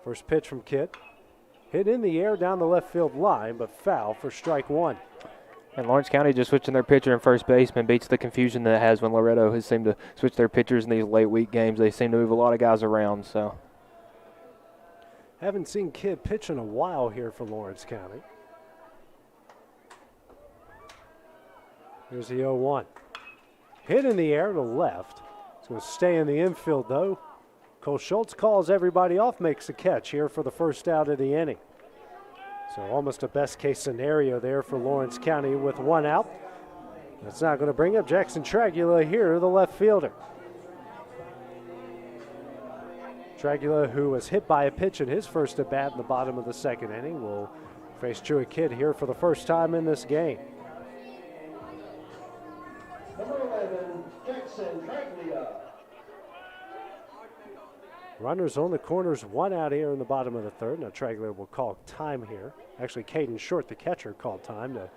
First pitch from Kidd. Hit in the air down the left field line, but foul for strike 1.
And Lawrence County just switching their pitcher and first baseman beats the confusion that it has when Loretto has seemed to switch their pitchers in these late week games. They seem to move a lot of guys around. So
haven't seen Kidd pitch in a while here for Lawrence County. Here's the 0-1. Hit in the air to left. It's going to stay in the infield, though. Cole Schultz calls everybody off, makes a catch here for the first out of the inning. So almost a best-case scenario there for Lawrence County with 1 out. That's not going to bring up Jackson Tragula here, the left fielder. Tragula, who was hit by a pitch in his first at-bat in the bottom of the second inning, will face Chewy Kidd here for the first time in this game.
Number 11, Jackson Traglia.
Runners on the corners, 1 out here in the bottom of the third. Now Traglia will call time here. Actually, Caden Short, the catcher, called time to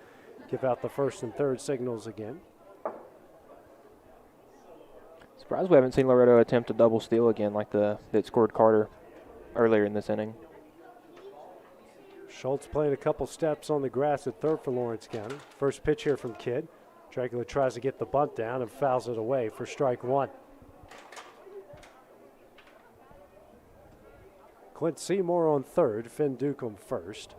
give out the first and third signals again.
Surprised we haven't seen Loretto attempt a double steal again like that scored Carter earlier in this inning.
Schultz playing a couple steps on the grass at third for Lawrence County. First pitch here from Kidd. Traglia tries to get the bunt down and fouls it away for strike 1. Clint Seymour on third, Finn Dukem first.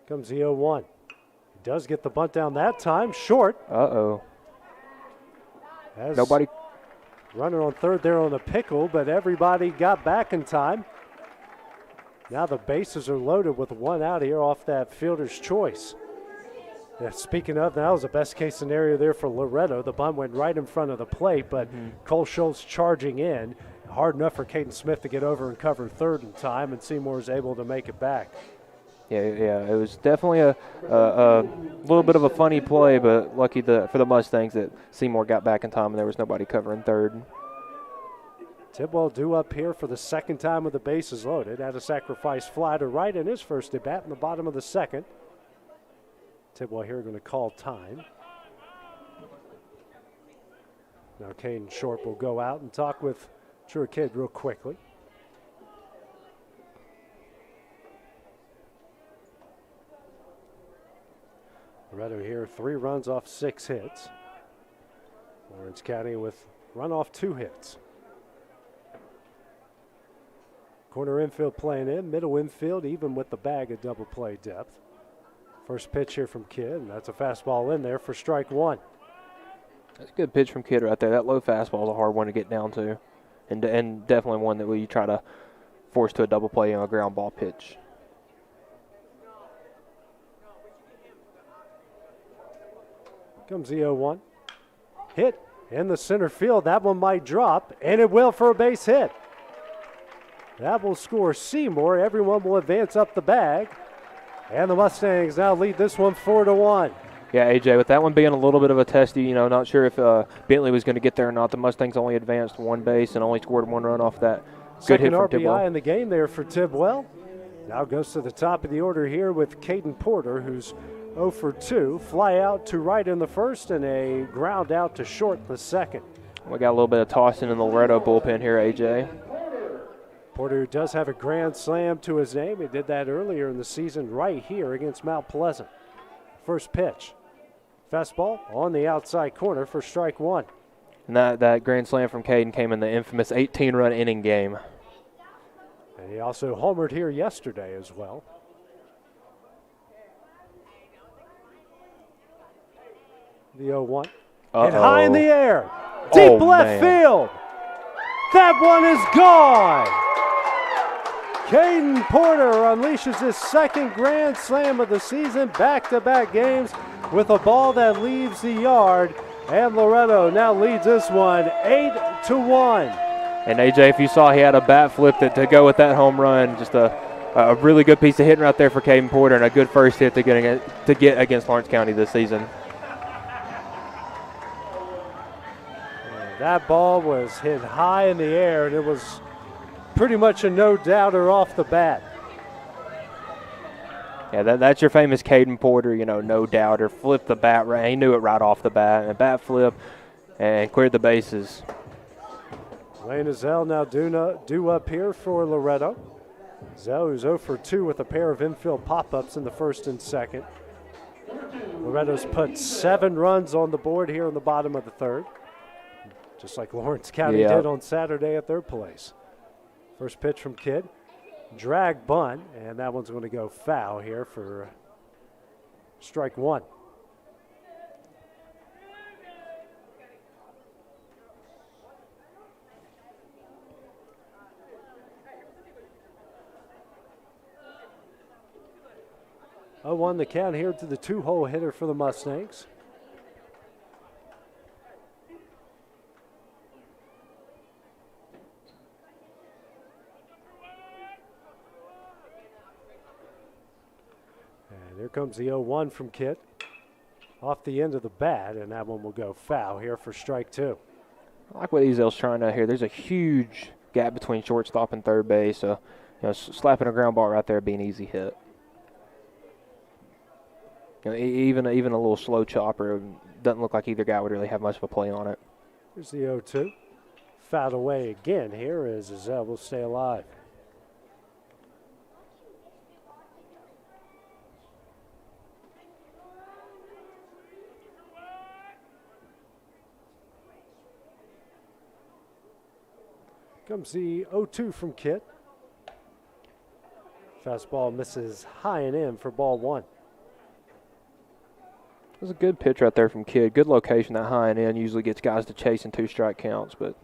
Comes the 0-1. He does get the bunt down that time, short.
Uh-oh. Nobody.
Runner on third there on the pickle, but everybody got back in time. Now the bases are loaded with 1 out here off that fielder's choice. Yeah, speaking of, that was the best case scenario there for Loretto. The bunt went right in front of the plate, but Cole Schultz charging in. Hard enough for Caden Smith to get over and cover third in time, and Seymour is able to make it back.
Yeah, it was definitely a little bit of a funny play, but lucky for the Mustangs that Seymour got back in time and there was nobody covering third.
Tidwell due up here for the second time with the bases loaded. Had a sacrifice fly to right in his first at bat in the bottom of the second. Tidwell here going to call time. Now Caden Short will go out and talk with Chewy Kidd real quickly. Loretto here, 3 runs off 6 hits. Lawrence County with run off 2 hits. Corner infield playing in, middle infield, even with the bag of double play depth. First pitch here from Kidd, and that's a fastball in there for strike 1.
That's a good pitch from Kidd right there. That low fastball is a hard one to get down to, and definitely one that we try to force to a double play on a ground ball pitch.
Comes the 0-1. Hit in the center field. That one might drop, and it will for a base hit. That will score Seymour. Everyone will advance up the bag. And the Mustangs now lead this one 4-1.
Yeah, AJ, with that one being a little bit of a testy, not sure if Bentley was going to get there or not. The Mustangs only advanced 1 base and only scored 1 run off that. Good hit from Tidwell.
RBI in the game there for Tidwell. Now goes to the top of the order here with Caden Porter, who's 0 for 2. Fly out to right in the first and a ground out to short in the second.
We got a little bit of tossing in the Loretto bullpen here, AJ.
Porter does have a grand slam to his name. He did that earlier in the season right here against Mount Pleasant. First pitch. Fastball on the outside corner for strike 1.
And that grand slam from Caden came in the infamous 18-run inning game.
And he also homered here yesterday as well. The 0-1. And high in the air. Deep left field. That one is gone. Caden Porter unleashes his second grand slam of the season, back-to-back games with a ball that leaves the yard. And Loretto now leads this one 8-1.
And AJ, if you saw, he had a bat flip to go with that home run. Just a a really good piece of hitting right there for Caden Porter, and a good first hit to get against Lawrence County this season.
That ball was hit high in the air, and it was pretty much a no-doubter off the bat.
Yeah, that's your famous Caden Porter, no doubter. Flipped the bat right. He knew it right off the bat. And a bat flip and cleared the bases.
Lane Zell now due up here for Loretto. Zell, who's 0 for 2 with a pair of infield pop-ups in the first and second. Loretto's put 7 runs on the board here in the bottom of the third, just like Lawrence County did on Saturday at their place. First pitch from Kidd. Drag bunt, and that one's going to go foul here for strike one. Oh, 1 the count here to the 2-hole hitter for the Mustangs. Here comes the 0-1 from Kitt. Off the end of the bat, and that one will go foul here for strike 2.
I like what Ezel's trying out here. There's a huge gap between shortstop and third base, so slapping a ground ball right there would be an easy hit. Even a little slow chopper, doesn't look like either guy would really have much of a play on it.
Here's the 0-2. Fouled away again here as Ezel will stay alive. Comes the 0-2 from Kitt. Fastball misses high and in for ball 1.
It was a good pitch right there from Kidd. Good location, that high and in. Usually gets guys to chase in 2-strike counts, but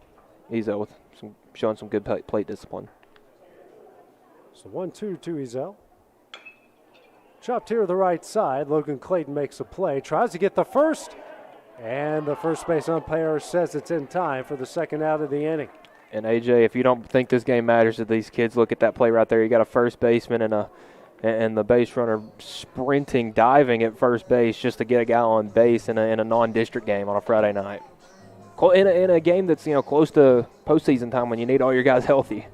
Ezel with showing some good plate discipline.
So 1-2 to Ezel. Chopped here to the right side. Logan Clayton makes a play. Tries to get the first. And the first base umpire says it's in time for the second out of the inning.
And AJ, if you don't think this game matters to these kids, look at that play right there. You got a first baseman and the base runner sprinting, diving at first base just to get a guy on base in a non-district game on a Friday night. In a game that's close to postseason time when you need all your guys healthy.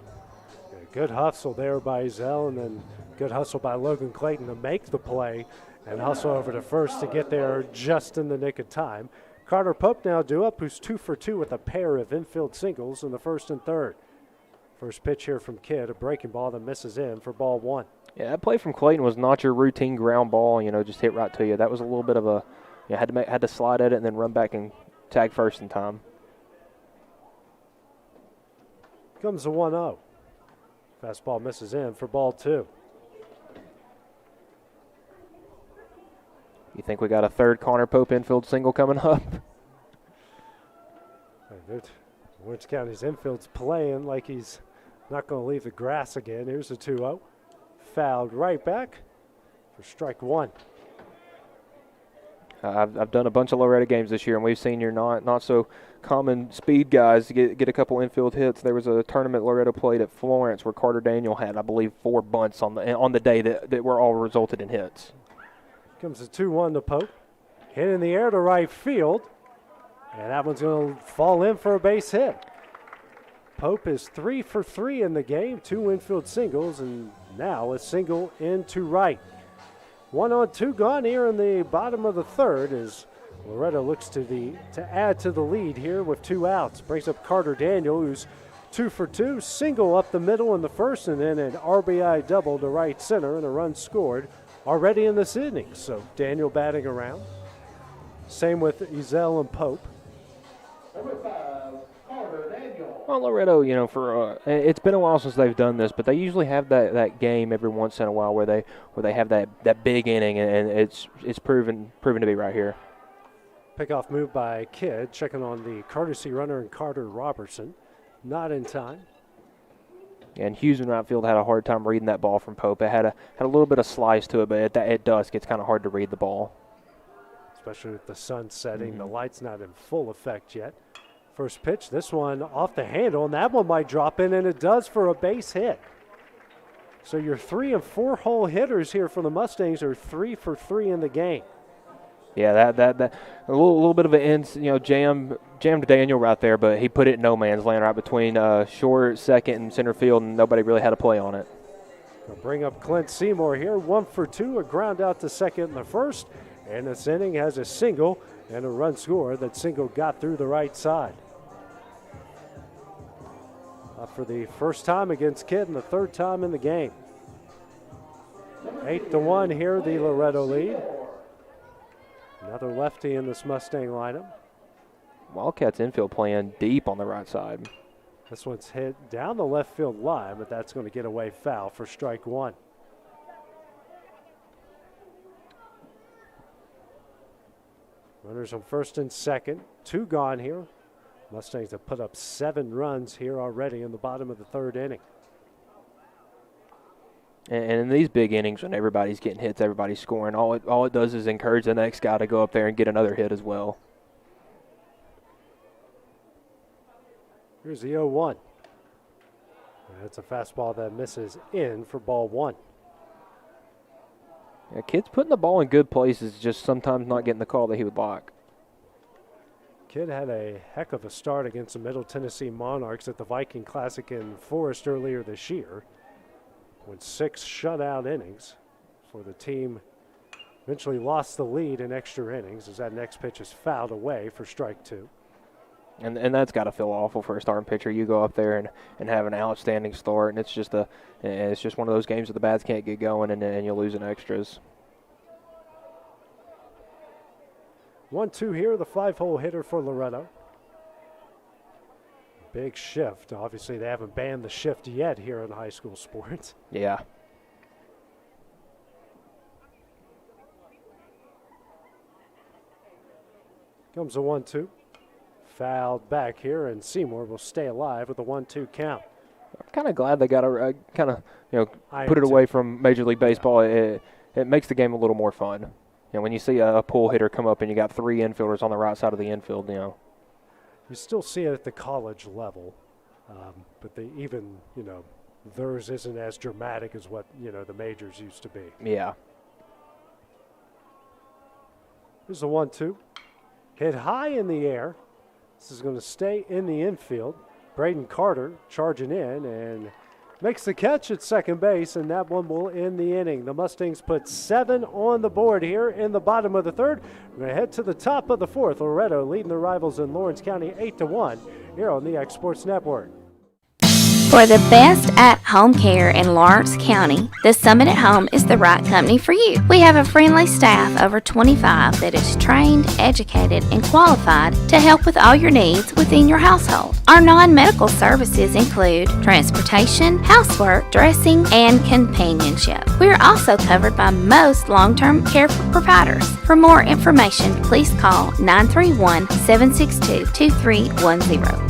Good hustle there by Ezel, and then good hustle by Logan Clayton to make the play and hustle over to first to get there just in the nick of time. Carter Pope now due up, who's 2 for 2 with a pair of infield singles in the first and third. First pitch here from Kidd, a breaking ball that misses in for ball 1.
Yeah, that play from Clayton was not your routine ground ball, just hit right to you. That was a little bit of a, had to slide at it and then run back and tag first in time.
Comes the 1-0. Fastball misses in for ball 2.
You think we got a third Connor Pope infield single coming up?
Lawrence County's infield's playing like he's not going to leave the grass again. Here's the 2-0. Fouled right back for strike 1.
I've done a bunch of Loretto games this year, and we've seen your not so common speed guys get a couple infield hits. There was a tournament Loretto played at Florence where Carter Daniel had, I believe, 4 bunts on the day that were all resulted in hits.
Comes the 2-1 to Pope. Hit in the air to right field. And that one's going to fall in for a base hit. Pope is 3 for 3 in the game. 2 infield singles, and now a single into right. 1 on 2 gone here in the bottom of the third as Loretto looks to add to the lead here with 2 outs. Brings up Carter Daniel, who's 2 for 2. Single up the middle in the first, and then an RBI double to right center and a run scored already in this inning. So Daniel batting around. Same with Ezel and Pope.
Well, Loretto, for it's been a while since they've done this, but they usually have that game every once in a while where they have that big inning, and it's proven to be right here.
Pickoff move by Kidd, checking on the courtesy runner and Carter Robertson. Not in time.
And Hughes in right field had a hard time reading that ball from Pope. It had a little bit of slice to it, but at dusk it's kind of hard to read the ball.
Especially with the sun setting. The light's not in full effect yet. First pitch, this one off the handle, and that one might drop in, and it does for a base hit. So your 3 and 4 hole hitters here for the Mustangs are 3 for 3 in the game.
Yeah, that a little bit of an jammed Daniel right there, but he put it in no man's land right between short, second, and center field, and nobody really had a play on it.
We'll bring up Clint Seymour here, 1 for 2, a ground out to second in the first, and this inning has a single and a run score. That single got through the right side. For the first time against Kidd and the third time in the game. 8-1 here, the Loretto lead. Another lefty in this Mustang lineup.
Wildcats infield playing deep on the right side.
This one's hit down the left field line, but that's going to get away foul for strike 1. Runners on first and second, 2 gone here. Mustangs have put up 7 runs here already in the bottom of the third inning.
And in these big innings, when everybody's getting hits, everybody's scoring, all it does is encourage the next guy to go up there and get another hit as well.
Here's the 0-1. That's a fastball that misses in for ball 1.
Yeah, Kidd's putting the ball in good places, just sometimes not getting the call that he would like.
Kidd had a heck of a start against the Middle Tennessee Monarchs at the Viking Classic in Forest earlier this year. Went 6 shutout innings for the team. Eventually lost the lead in extra innings as that next pitch is fouled away for strike 2.
And that's got to feel awful for a starting pitcher. You go up there and have an outstanding start, and it's just one of those games that the bats can't get going, and you lose in extras.
1-2 here, the 5-hole hitter for Loretto. Big shift. Obviously, they haven't banned the shift yet here in high school sports.
Yeah.
Comes a 1-2. Fouled back here, and Seymour will stay alive with a 1-2 count.
I'm kind of glad they got put it away from Major League Baseball. Yeah. It makes the game a little more fun. When you see a pull hitter come up and you got 3 infielders on the right side of the infield,
You still see it at the college level, but theirs isn't as dramatic as what, the majors used to be.
Yeah.
Here's a 1-2. Hit high in the air. This is going to stay in the infield. Braden Carter charging in and makes the catch at second base, and that one will end the inning. The Mustangs put 7 on the board here in the bottom of the third. We're going to head to the top of the fourth. Loretto leading the rivals in Lawrence County 8-1 here on the X Sports Network.
For the best at-home care in Lawrence County, the Summit at Home is the right company for you. We have a friendly staff over 25 that is trained, educated, and qualified to help with all your needs within your household. Our non-medical services include transportation, housework, dressing, and companionship. We are also covered by most long-term care providers. For more information, please call 931-762-2310.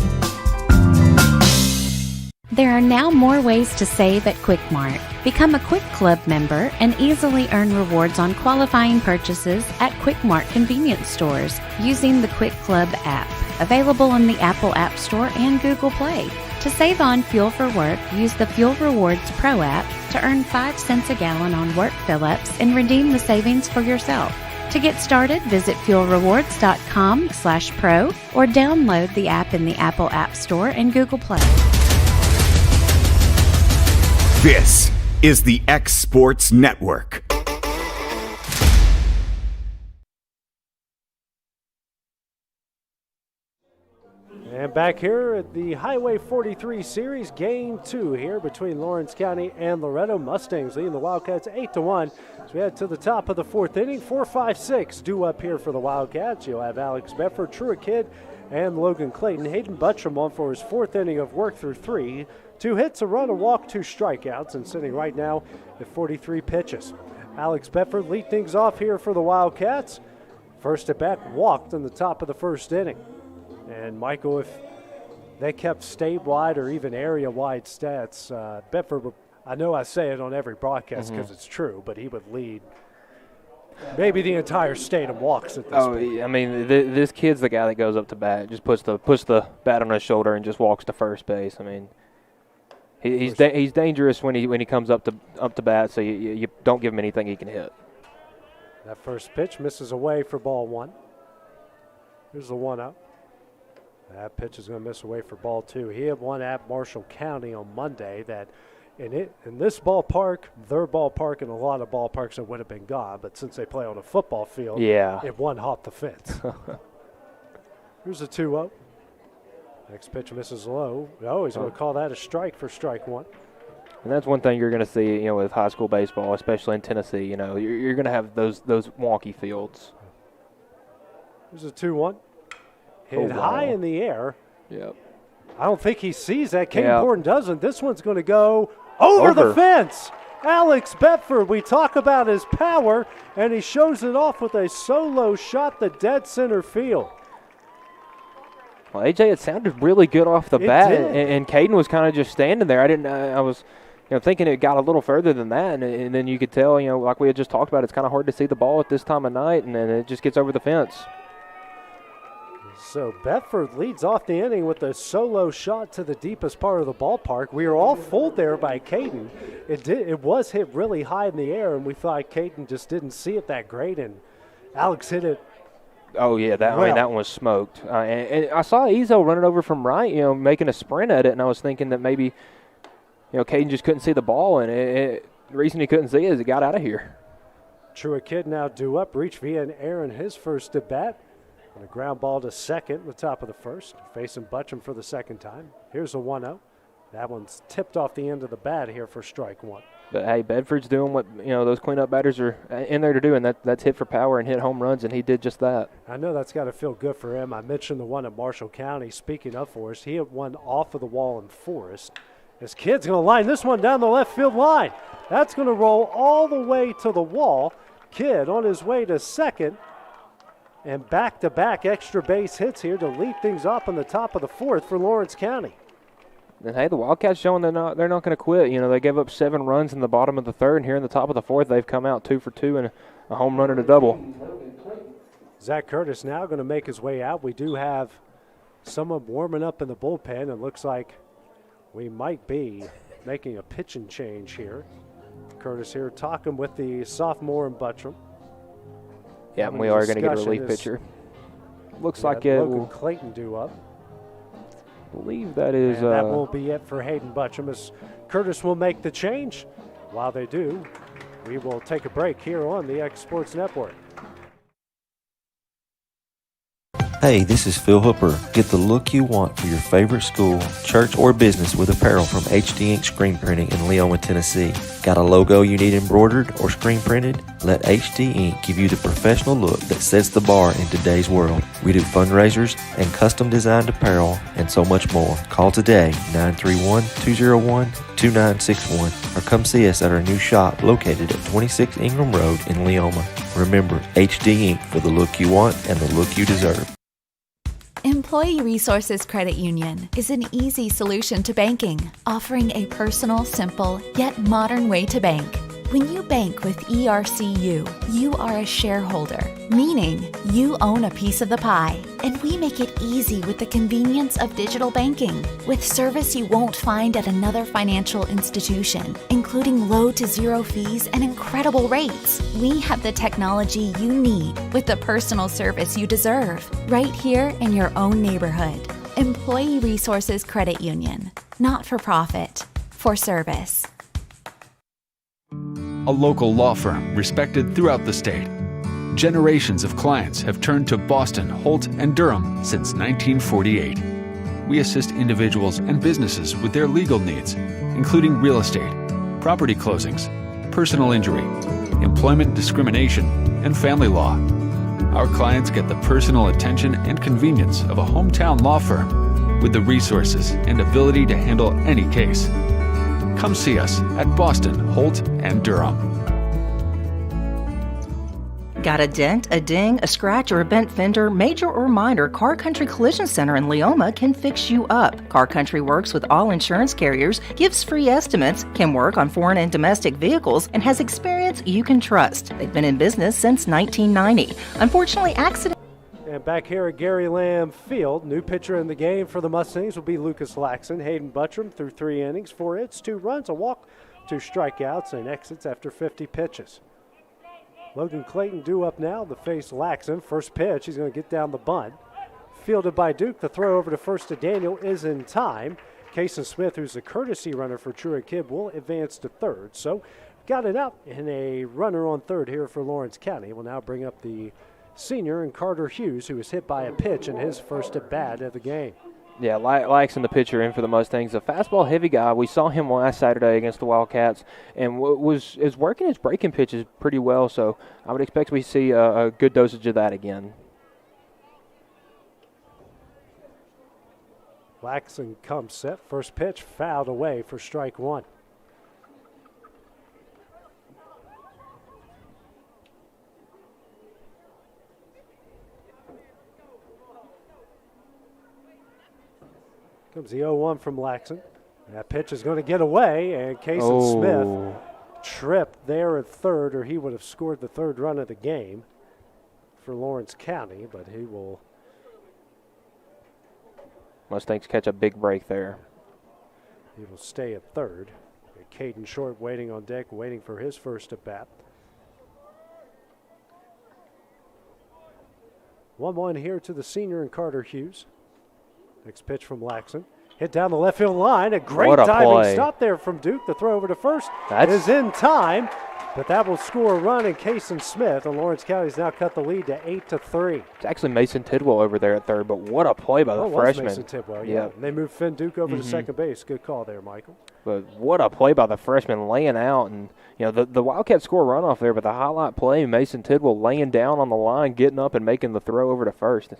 There are now more ways to save at Quick Mart. Become a Quick Club member and easily earn rewards on qualifying purchases at Quick Mart convenience stores using the Quick Club app, available in the Apple App Store and Google Play. To save on fuel for work, use the Fuel Rewards Pro app to earn 5 cents a gallon on work fill-ups and redeem the savings for yourself. To get started, visit fuelrewards.com/pro or download the app in the Apple App Store and Google Play.
This is the X Sports Network.
And back here at the Highway 43 Series, Game 2 here between Lawrence County and Loretto. Mustangs leading the Wildcats 8-1. So we head to the top of the fourth inning. 4-5-6 due up here for the Wildcats. You'll have Alex Bedford, Truett Kidd, and Logan Clayton. Hayden Buttram on for his 4th inning of work through 3. 2 hits, a run, a walk, 2 strikeouts, and sitting right now at 43 pitches. Alex Bedford lead things off here for the Wildcats. First at bat, walked in the top of the first inning. And Michael, if they kept state-wide or even area-wide stats, Bedford would, I know I say it on every broadcast because it's true, but he would lead maybe the entire state in walks at this point.
I mean, this kid's the guy that goes up to bat, just puts the bat on his shoulder and just walks to first base. I mean, He's dangerous when he comes up to bat, so you don't give him anything he can hit.
That first pitch misses away for ball 1. Here's the 1-0. That pitch is going to miss away for ball 2. He had one at Marshall County on Monday that in this ballpark, their ballpark, and a lot of ballparks, it would have been gone. But since they play on a football field, it one hopped the fence. Here's a 2-0. Next pitch misses low. Oh, he's going to call that a strike for strike 1.
And that's one thing you're going to see, with high school baseball, especially in Tennessee. You're going to have those wonky fields.
There's a 2-1. Hit high in the air.
Yep.
I don't think he sees that. Caden Porton doesn't. This one's going to go over the fence. Alex Bedford, we talk about his power, and he shows it off with a solo shot to dead center field.
Well, AJ, it sounded really good off the bat, and Caden was kind of just standing there. I was thinking it got a little further than that, and then you could tell, like we had just talked about, it's kind of hard to see the ball at this time of night, and then it just gets over the fence.
So Bedford leads off the inning with a solo shot to the deepest part of the ballpark. We were all fooled there by Caden. It was hit really high in the air, and we thought Caden just didn't see it that great, and Alex hit it.
Oh, yeah, that one was smoked. And I saw Ezo running over from right, making a sprint at it, and I was thinking that maybe, Caden just couldn't see the ball, and the reason he couldn't see it is it got out of here.
Trua Kidd now due up, reach via an error in his first at bat. And a ground ball to second in the top of the first, facing Butcham for the second time. Here's a 1-0. That one's tipped off the end of the bat here for strike 1.
But, hey, Bedford's doing what, those cleanup batters are in there to do, and that's hit for power and hit home runs, and he did just that.
I know that's got to feel good for him. I mentioned the one at Marshall County. Speaking of Forest, he hit one off of the wall in Forest. His kid's going to line this one down the left field line. That's going to roll all the way to the wall. Kidd on his way to second. And back-to-back extra base hits here to lead things off in the top of the 4th for Lawrence County.
And, hey, the Wildcats showing they're not going to quit. They gave up 7 runs in the bottom of the 3rd, and here in the top of the 4th, they've come out 2 for 2 and a home run and a double.
Zach Curtis now going to make his way out. We do have someone warming up in the bullpen. It looks like we might be making a pitching change here. Curtis here talking with the sophomore in Butcham.
Yeah, and we are going to get a relief pitcher. Looks like it
Logan
will.
Clayton due up.
I believe that is.
And that will be it for Hayden Butcham as Curtis will make the change. While they do, we will take a break here on the X Sports Network.
Hey, this is Phil Hooper. Get the look you want for your favorite school, church, or business with apparel from HD Ink Screen Printing in Leoma, Tennessee. Got a logo you need embroidered or screen printed? Let HD Ink give you the professional look that sets the bar in today's world. We do fundraisers and custom designed apparel and so much more. Call today, 931-201-2961, or come see us at our new shop located at 26 Ingram Road in Leoma. Remember, HD Ink for the look you want and the look you deserve.
Employee Resources Credit Union is an easy solution to banking, offering a personal, simple, yet modern way to bank. When you bank with ERCU, you are a shareholder, meaning you own a piece of the pie, and we make it easy with the convenience of digital banking, with service you won't find at another financial institution, including low to zero fees and incredible rates. We have the technology you need with the personal service you deserve, right here in your own neighborhood. Employee Resources Credit Union, not for profit, for service.
A local law firm respected throughout the state. Generations of clients have turned to Boston, Holt, and Durham since 1948. We assist individuals and businesses with their legal needs, including real estate, property closings, personal injury, employment discrimination, and family law. Our clients get the personal attention and convenience of a hometown law firm with the resources and ability to handle any case. Come see us at Boston, Holt, and Durham.
Got a dent, a ding, a scratch, or a bent fender? Major or minor, Car Country Collision Center in Leoma can fix you up. Car Country works with all insurance carriers, gives free estimates, can work on foreign and domestic vehicles, and has experience you can trust. They've been in business since 1990. Unfortunately, accidents
And back here at Gary Lamb Field, new pitcher in the game for the Mustangs will be Lucas Laxon. Hayden Buttram through 3 innings, 4 hits, 2 runs, a walk, 2 strikeouts, and exits after 50 pitches. Logan Clayton due up now to face Laxon. First pitch, he's going to get down the bunt. Fielded by Duke, the throw over to first to Daniel is in time. Kason Smith, who's a courtesy runner for Truett Kidd, will advance to third. So got it out, and a runner on third here for Lawrence County. Will now bring up the senior and Carter Hughes, who was hit by a pitch in his first at bat of the game.
Yeah, Laxon, the pitcher, in for the Mustangs. A fastball heavy guy. We saw him last Saturday against the Wildcats, and is working his breaking pitches pretty well. So I would expect we see a good dosage of that again.
Laxon comes set. First pitch fouled away for strike 1. Comes the 0-1 from Laxon. That pitch is going to get away, and Kason Smith tripped there at third, or he would have scored the third run of the game for Lawrence County, but he will.
Mustangs catch a big break there.
He will stay at third. Caden Short waiting on deck, waiting for his first at bat. 1-1 here to the senior and Carter Hughes. Next pitch from Laxon. Hit down the left field line. A great diving stop there from Duke. The throw over to first is in time, but that will score a run in Kason Smith, and Lawrence County's now cut the lead to 8-3.
It's actually Mason Tidwell over there at third, but what a play by the freshman.
Mason Tidwell, yeah. And they moved Finn Duke over to second base. Good call there, Michael.
But what a play by the freshman, laying out. And, the Wildcats score a runoff there, but the highlight play, Mason Tidwell laying down on the line, getting up and making the throw over to first.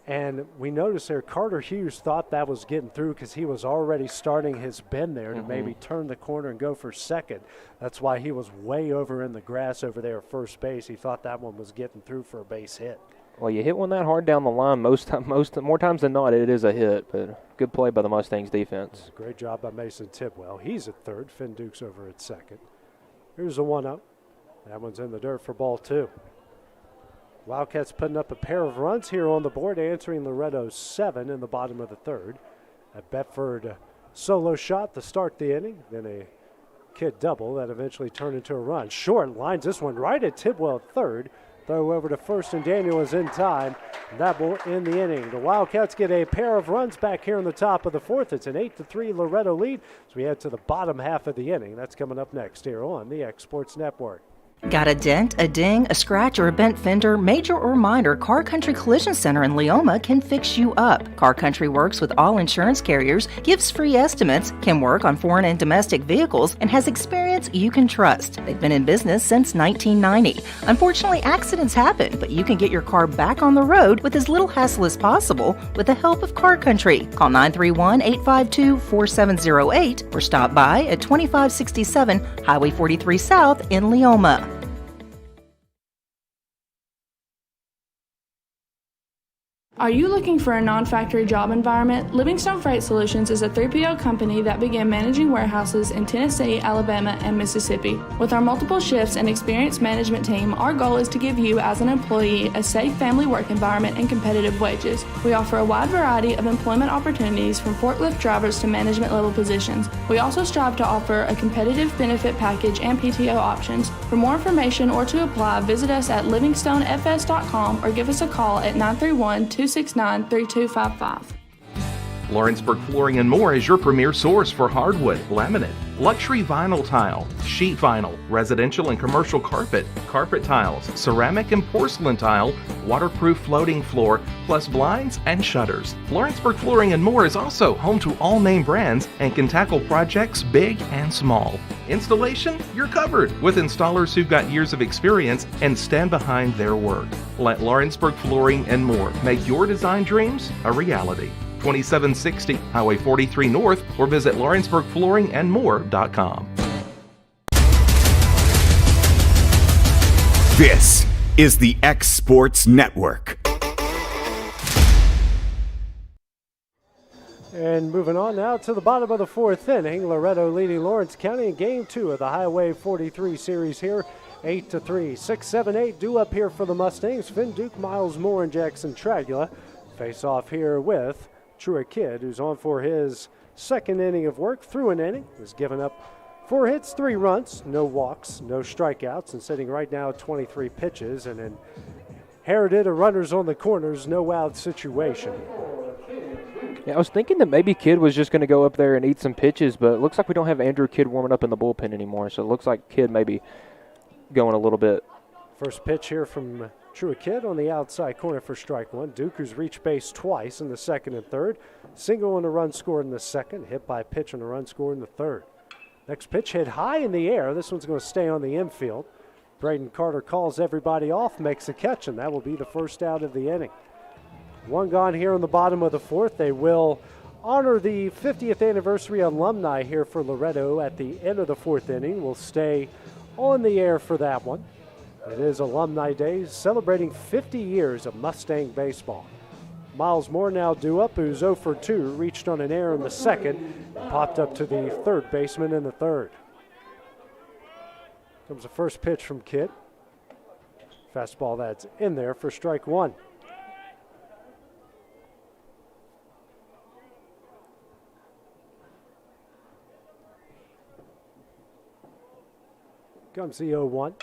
And we noticed there Carter Hughes thought that was getting through because he was already starting his bend there to maybe turn the corner and go for second. That's why he was way over in the grass over there at first base. He thought that one was getting through for a base hit.
Well, you hit one that hard down the line, more times than not, it is a hit. But good play by the Mustangs defense.
Great job by Mason Tidwell. He's at third. Finn Duke's over at second. Here's a 1-0. That one's in the dirt for ball 2. Wildcats putting up a pair of runs here on the board, answering Loretto's 7 in the bottom of the third. A Bedford solo shot to start the inning, then a Kidd double that eventually turned into a run. Short lines this one right at Tidwell at third. Throw over to first, and Daniel is in time. That will end the inning. The Wildcats get a pair of runs back here in the top of the fourth. It's an 8-3 Loretto lead as we head to the bottom half of the inning. That's coming up next here on the X Sports Network.
Got a dent, a ding, a scratch, or a bent fender? Major or minor, Car Country Collision Center in Leoma can fix you up. Car Country works with all insurance carriers, gives free estimates, can work on foreign and domestic vehicles, and has experience you can trust. They've been in business since 1990. Unfortunately, accidents happen, but you can get your car back on the road with as little hassle as possible with the help of Car Country. Call 931-852-4708 or stop by at 2567 Highway 43 South in Leoma.
Are you looking for a non-factory job environment? Livingstone Freight Solutions is a 3PL company that began managing warehouses in Tennessee, Alabama, and Mississippi. With our multiple shifts and experienced management team, our goal is to give you, as an employee, a safe family work environment and competitive wages. We offer a wide variety of employment opportunities from forklift drivers to management level positions. We also strive to offer a competitive benefit package and PTO options. For more information or to apply, visit us at livingstonefs.com or give us a call at 931-269-3255.
Lawrenceburg Flooring and More is your premier source for hardwood, laminate, luxury vinyl tile, sheet vinyl, residential and commercial carpet, carpet tiles, ceramic and porcelain tile, waterproof floating floor, plus blinds and shutters. Lawrenceburg Flooring and More is also home to all name brands and can tackle projects big and small. Installation, you're covered with installers who've got years of experience and stand behind their work. Let Lawrenceburg Flooring and More make your design dreams a reality. 2760 Highway 43 North or visit lawrenceburgflooringandmore.com.
This is the X Sports Network.
And moving on now to the bottom of the fourth inning, Loretto leading Lawrence County in Game 2 of the Highway 43 series here 8-3, 6-7-8 due up here for the Mustangs. Finn Duke, Miles Moore, and Jackson Tragula face off here with Truett Kidd, who's on for his second inning of work. Through an inning, has given up 4 hits, 3 runs, no walks, no strikeouts, and sitting right now at 23 pitches, and inherited a runners on the corners, no out situation.
Yeah, I was thinking that maybe Kidd was just going to go up there and eat some pitches, but it looks like we don't have Andrew Kidd warming up in the bullpen anymore, so it looks like Kidd maybe going a little bit.
First pitch here from Truett Kidd on the outside corner for strike one. Duke, who's reached base twice in the second and third. Single on a run scored in the second, hit by pitch on a run scored in the third. Next pitch hit high in the air. This one's going to stay on the infield. Braden Carter calls everybody off, makes a catch, and that will be the first out of the inning. One gone here in the bottom of the fourth. They will honor the 50th anniversary alumni here for Loretto at the end of the fourth inning. We'll stay on the air for that one. It is Alumni Day, celebrating 50 years of Mustang baseball. Miles Moore now due up, who's 0 for 2, reached on an error in the second, and popped up to the third baseman in the third. Comes the first pitch from Kidd. Fastball that's in there for strike one. Comes the 0-1.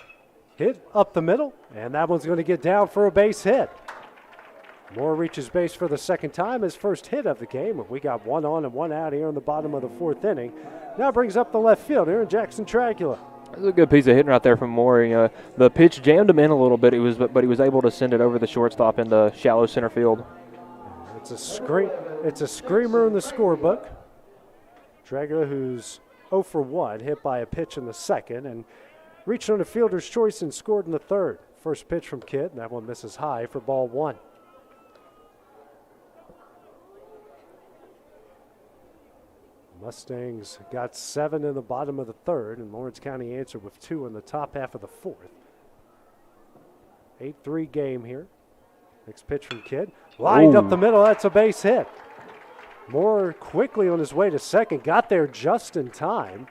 Hit up the middle, and that one's going to get down for a base hit. Moore reaches base for the second time, his first hit of the game. We got 1 on and 1 out here in the bottom of the fourth inning. Now brings up the left fielder, Jackson Tragula.
That's a good piece of hitting right there from Moore. The pitch jammed him in a little bit, but he was able to send it over the shortstop into shallow center field.
It's a screamer in the scorebook. Tragula, who's 0 for 1, hit by a pitch in the second, and reached on a fielder's choice and scored in the third. First pitch from Kidd, and that one misses high for ball one. Mustangs got 7 in the bottom of the third, and Lawrence County answered with 2 in the top half of the fourth. 8-3 game here. Next pitch from Kidd. Lined up the middle, that's a base hit. Moore quickly on his way to second, got there just in time.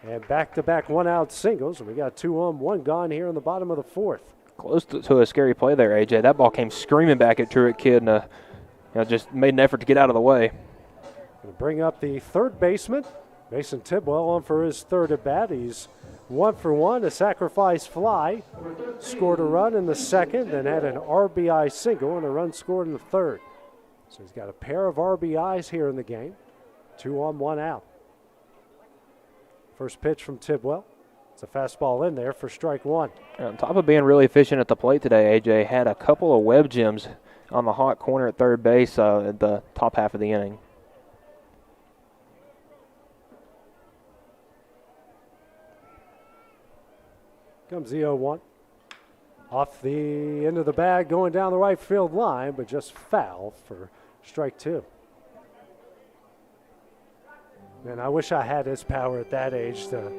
And back-to-back one-out singles, and we got 2 on, 1 gone here in the bottom of the fourth.
Close to a scary play there, AJ. That ball came screaming back at Truett Kidd, and just made an effort to get out of the way.
Going to bring up the third baseman, Mason Tidwell, on for his third at bat. He's 1 for 1, a sacrifice fly. Scored a run in the second, then had an RBI single and a run scored in the third. So he's got a pair of RBIs here in the game. 2 on, 1 out. First pitch from Tidwell. It's a fastball in there for strike one.
And on top of being really efficient at the plate today, AJ had a couple of web gems on the hot corner at third base at the top half of the inning.
Comes the 0-1. Off the end of the bag, going down the right field line, but just foul for strike two. Man, I wish I had his power at that age to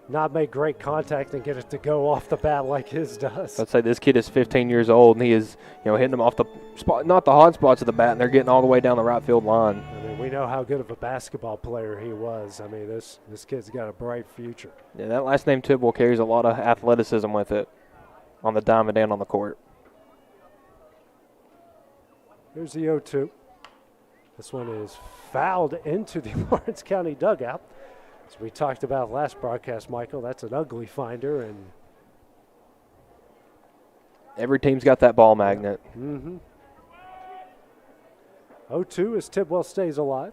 not make great contact and get it to go off the bat like his does.
I'd say this kid is 15 years old, and he is, hitting them off the spot, not the hot spots of the bat, and they're getting all the way down the right field line.
I mean, we know how good of a basketball player he was. I mean, this kid's got a bright future.
Yeah, that last name Tidwell carries a lot of athleticism with it on the diamond and on the court.
Here's the 0-2. This one is fouled into the Lawrence County dugout. As we talked about last broadcast, Michael, that's an ugly finder. And
every team's got that ball magnet.
Mm-hmm. 0-2 as Tidwell stays alive.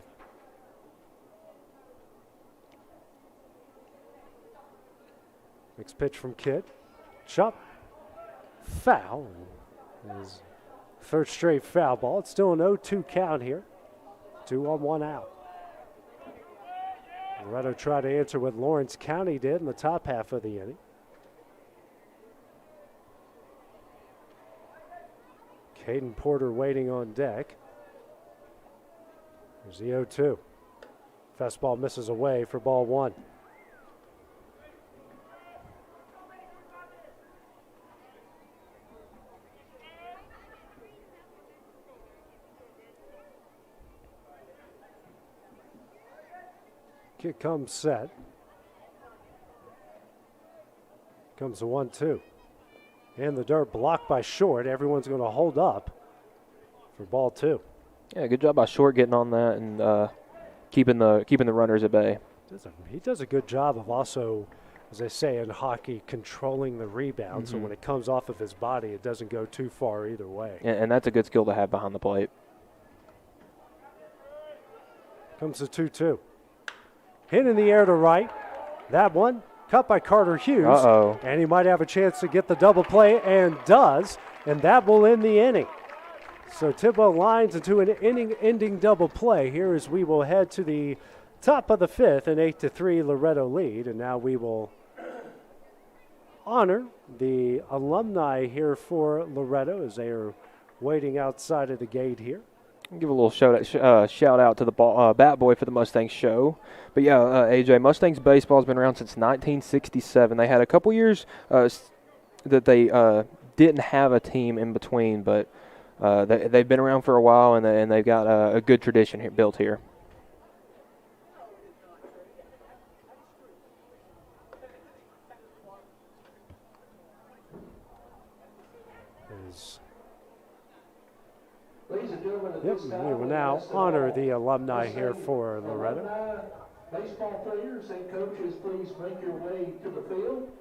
Next pitch from Kidd. Chop. Foul. His third straight foul ball. It's still an 0-2 count here. 2 on, 1 out. Loretto tried to answer what Lawrence County did in the top half of the inning. Caden Porter waiting on deck. There's the 0-2. Fastball misses away for ball one. Kick comes set. Comes the 1-2. In the dirt, blocked by Short. Everyone's going to hold up for ball 2.
Yeah, good job by Short getting on that and keeping the runners at bay.
He does a good job of also, as they say in hockey, controlling the rebound. So when it comes off of his body, it doesn't go too far either way.
And that's a good skill to have behind the plate.
Comes the 2-2. Hit in the air to right. That one cut by Carter Hughes.
Uh-oh.
And he might have a chance to get the double play, and does. And that will end the inning. So Tidwell lines into an inning-ending double play here as we will head to the top of the 5th, an 8-3 Loretto lead. And now we will honor the alumni here for Loretto as they are waiting outside of the gate here.
Give a little shout out to the bat boy for the Mustangs show. But yeah, AJ, Mustangs baseball has been around since 1967. They had a couple years that they didn't have a team in between, but they've been around for a while, and they've got a good tradition here, built here.
Yep, we will now honor the alumni here for Loretto.
Baseball players and coaches, please make your way to the field.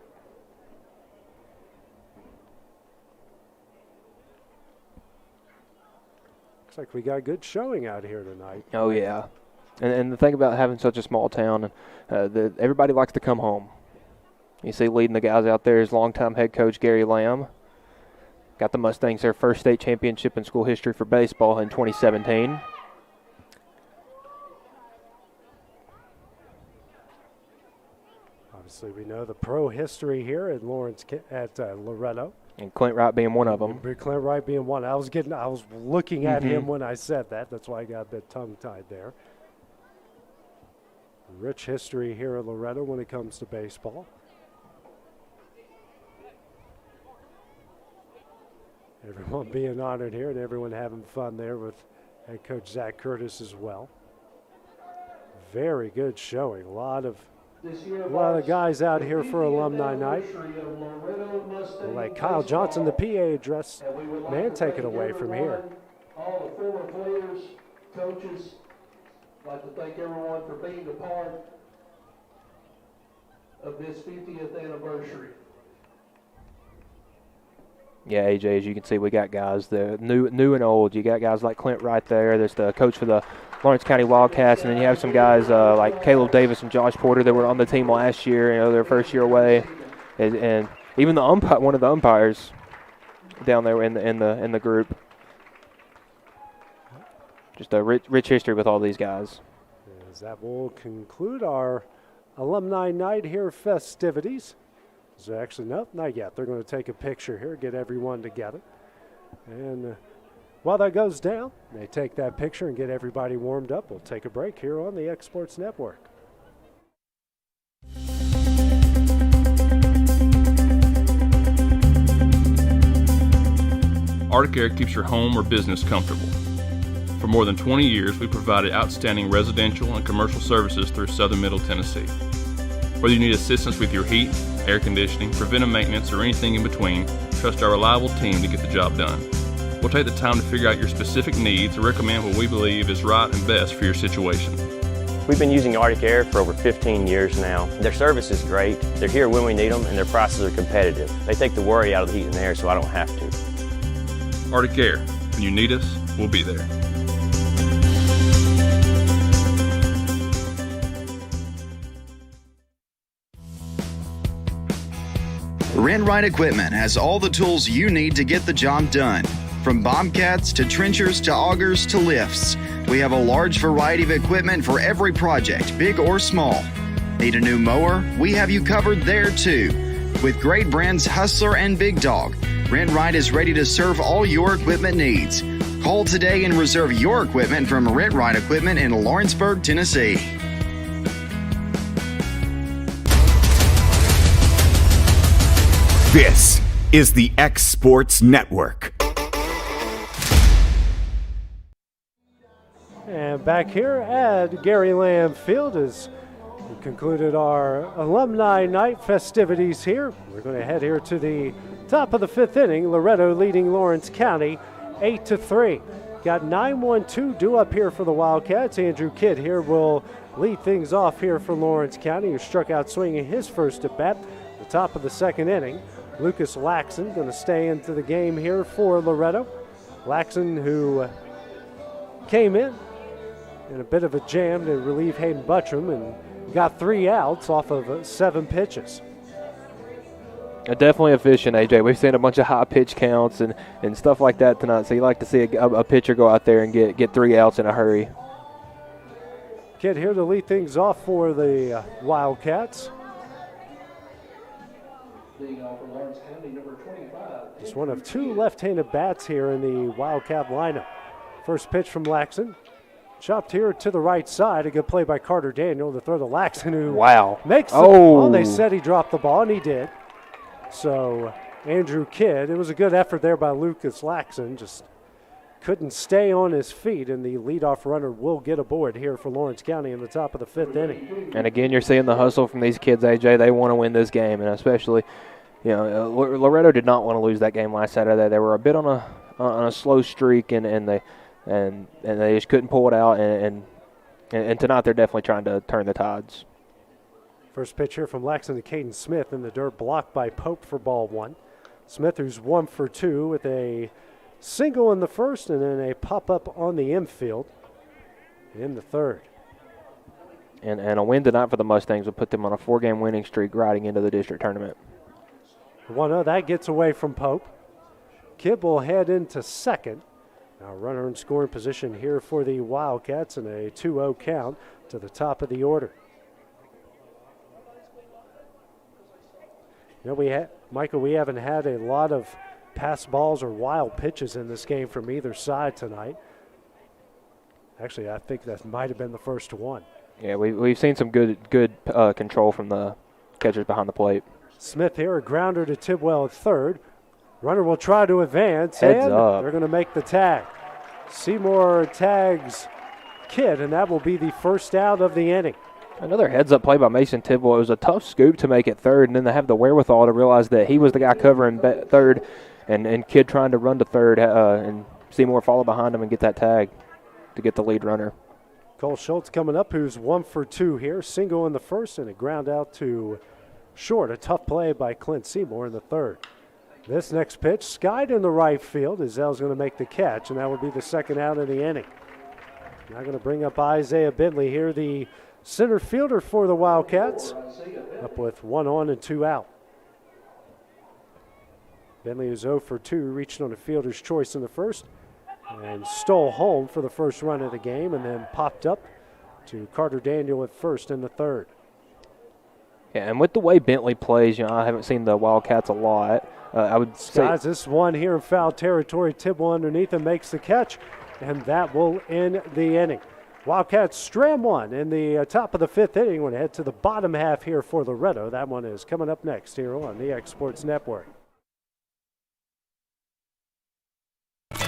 Looks like we got a good showing out here tonight.
Oh, yeah. And the thing about having such a small town, everybody likes to come home. You see leading the guys out there is longtime head coach Gary Lamb. Got the Mustangs their first state championship in school history for baseball in 2017.
Obviously, we know the pro history here at Loretto.
And Clint Wright being one of them.
Clint Wright being one. I was looking at him when I said that. That's why I got a bit tongue-tied there. Rich history here at Loretto when it comes to baseball. Everyone being honored here and everyone having fun there with head coach Zach Curtis as well. Very good showing. A lot of guys out here for alumni night. We'll let Kyle Johnson, the PA address man, take it away from here.
All the former players, coaches, I'd like to thank everyone for being a part of this 50th anniversary.
Yeah, AJ, as you can see, we got guys, the new and old. You got guys like Clint right there. There's the coach for the Lawrence County Wildcats, and then you have some guys like Caleb Davis and Josh Porter that were on the team last year, their first year away. And even one of the umpires down there in the group. Just a rich history with all these guys.
As that will conclude our alumni night here festivities. So actually, no, not yet. They're going to take a picture here, get everyone together. And while that goes down, they take that picture and get everybody warmed up. We'll take a break here on the X Sports Network.
Arctic Air keeps your home or business comfortable. For more than 20 years, we've provided outstanding residential and commercial services through Southern Middle Tennessee. Whether you need assistance with your heat, air conditioning, preventive maintenance, or anything in between, trust our reliable team to get the job done. We'll take the time to figure out your specific needs and recommend what we believe is right and best for your situation.
We've been using Arctic Air for over 15 years now. Their service is great, they're here when we need them, and their prices are competitive. They take the worry out of the heat and air so I don't have to.
Arctic Air, when you need us, we'll be there.
Rent-Right Equipment has all the tools you need to get the job done. From bobcats to trenchers to augers to lifts, we have a large variety of equipment for every project, big or small. Need a new mower? We have you covered there too. With great brands Hustler and Big Dog, Rent-Right is ready to serve all your equipment needs. Call today and reserve your equipment from Rent-Right Equipment in Lawrenceburg, Tennessee.
This is the X Sports Network.
And back here at Gary Lamb Field as We concluded our alumni night festivities here. We're going to head here to the top of the 5th inning. Loretto leading Lawrence County 8-3. Got 9-1-2 due up here for the Wildcats. Andrew Kidd here will lead things off here for Lawrence County, who struck out swinging his first at bat. The top of the 2nd inning. Lucas Laxon going to stay into the game here for Loretto. Laxon, who came in a bit of a jam to relieve Hayden Buttram and got 3 outs off of 7 pitches.
Definitely efficient, AJ. We've seen a bunch of high pitch counts and stuff like that tonight, so you like to see a pitcher go out there and get 3 outs in a hurry.
Kidd here to lead things off for the Wildcats. Just one of 2 left-handed bats here in the Wildcat lineup. First pitch from Laxon. Chopped here to the right side. A good play by Carter Daniel to throw to Laxon, who makes the ball. They said he dropped the ball, and he did. So Andrew Kidd, it was a good effort there by Lucas Laxon. Just couldn't stay on his feet, and the leadoff runner will get aboard here for Lawrence County in the top of the 5th inning.
And again, you're seeing the hustle from these kids, AJ. They want to win this game, and especially, Loretto did not want to lose that game last Saturday. They were a bit on a slow streak, and they just couldn't pull it out. And tonight they're definitely trying to turn the tides.
First pitch here from Laxon to Caden Smith in the dirt, blocked by Pope for ball 1. Smith, who's 1 for 2 with a single in the first and then a pop-up on the infield in the 3rd.
And a win tonight for the Mustangs would put them on a 4-game winning streak riding into the district tournament.
1-0, that gets away from Pope. Kidd will head into second. Now runner in scoring position here for the Wildcats and a 2-0 count to the top of the order. Michael, we haven't had a lot of pass balls or wild pitches in this game from either side tonight. Actually, I think that might have been the first one.
Yeah, we've seen some good control from the catchers behind the plate.
Smith here, a grounder to Tidwell at 3rd. Runner will try to advance,
Heads
and
up.
They're going to make the tag. Seymour tags Kidd, and that will be the first out of the inning.
Another heads-up play by Mason Tidwell. It was a tough scoop to make it 3rd, and then they have the wherewithal to realize that he was the guy covering 3rd, and Kidd trying to run to 3rd, and Seymour follow behind him and get that tag to get the lead runner.
Cole Schultz coming up, who's 1 for 2 here. Single in the first and a ground out to short. A tough play by Clint Seymour in the 3rd. This next pitch, skied in the right field. Izell's going to make the catch, and that will be the second out of the inning. Now going to bring up Isaiah Bentley here, the center fielder for the Wildcats, up with 1 on and 2 out. Bentley is 0 for 2, reached on a fielder's choice in the first and stole home for the first run of the game, and then popped up to Carter Daniel at first in the 3rd.
Yeah, and with the way Bentley plays, I haven't seen the Wildcats a lot. I would say
this one here in foul territory. Tidwell underneath and makes the catch, and that will end the inning. Wildcats stram one in the top of the 5th inning. We're going to head to the bottom half here for Loretto. That one is coming up next here on the X Sports Network.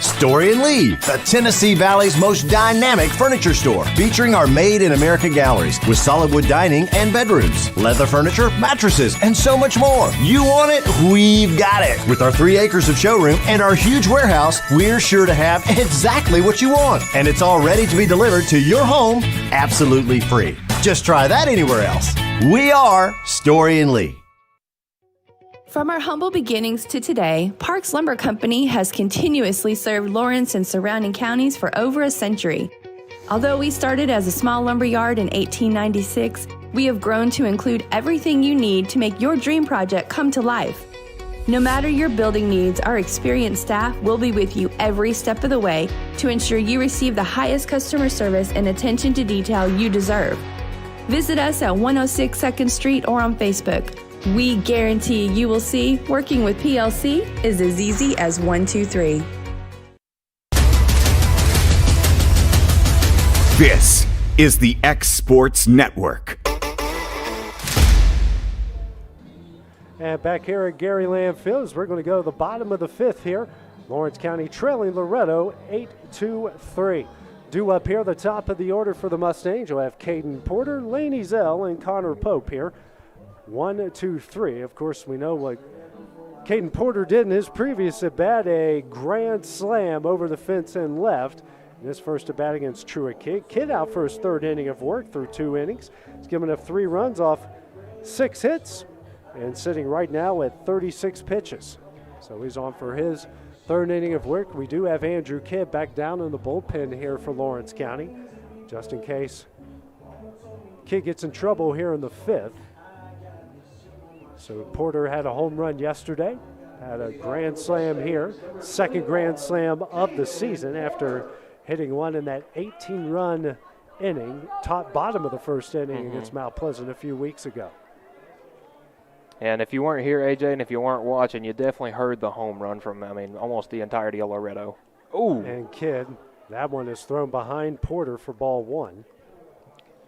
Story and Lee, the Tennessee Valley's most dynamic furniture store, featuring our Made in America galleries with solid wood dining and bedrooms, leather furniture, mattresses, and so much more. You want it? We've got it. With our 3 acres of showroom and our huge warehouse, we're sure to have exactly what you want. And it's all ready to be delivered to your home absolutely free. Just try that anywhere else. We are Story and Lee.
From our humble beginnings to today, Parks Lumber Company has continuously served Lawrence and surrounding counties for over a century. Although we started as a small lumber yard in 1896, we have grown to include everything you need to make your dream project come to life. No matter your building needs, our experienced staff will be with you every step of the way to ensure you receive the highest customer service and attention to detail you deserve. Visit us at 106 2nd Street or on Facebook. We guarantee you will see working with PLC is as easy as 1, 2, 3.
This is the X Sports Network.
And back here at Garyland Fields, we're going to go to the bottom of the 5th here. Lawrence County trailing Loretto 8-3. Due up here, the top of the order for the Mustangs, you'll have Caden Porter, Laney Zell, and Connor Pope here. 1, 2, 3. Of course, we know what Caden Porter did in his previous at-bat, a grand slam over the fence and left. In his first at-bat against Truett Kidd. Kidd out for his third inning of work through 2 innings. He's given up 3 runs off 6 hits and sitting right now at 36 pitches. So he's on for his third inning of work. We do have Andrew Kidd back down in the bullpen here for Lawrence County, just in case Kidd gets in trouble here in the 5th. So Porter had a home run yesterday, had a grand slam here, second grand slam of the season after hitting one in that 18-run inning, bottom of the first inning against Mount Pleasant a few weeks ago.
And if you weren't here, AJ, and if you weren't watching, you definitely heard the home run from, almost the entirety of Loretto. Ooh.
And Kidd, that one is thrown behind Porter for ball 1.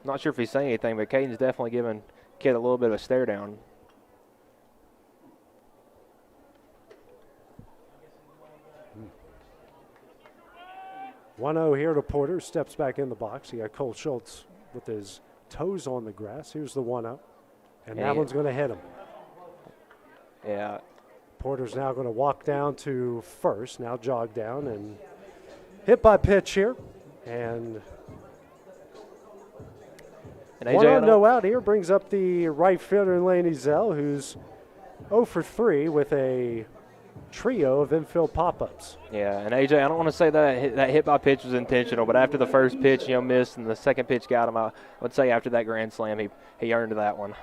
Not sure if he's saying anything, but Caden's definitely giving Kidd a little bit of a stare down.
Hmm. 1-0 here to Porter, steps back in the box. He got Cole Schultz with his toes on the grass. Here's the 1-0, and that one's going to hit him.
Yeah.
Porter's now going to walk down to first, now jog down and hit by pitch here. And
AJ,
1-0 no out here brings up the right fielder Laney Zell, who's 0 for 3 with a trio of infield pop-ups.
Yeah, and AJ, I don't want to say that hit by pitch was intentional, but after the first pitch, missed, and the second pitch got him, I would say after that grand slam, he earned that one.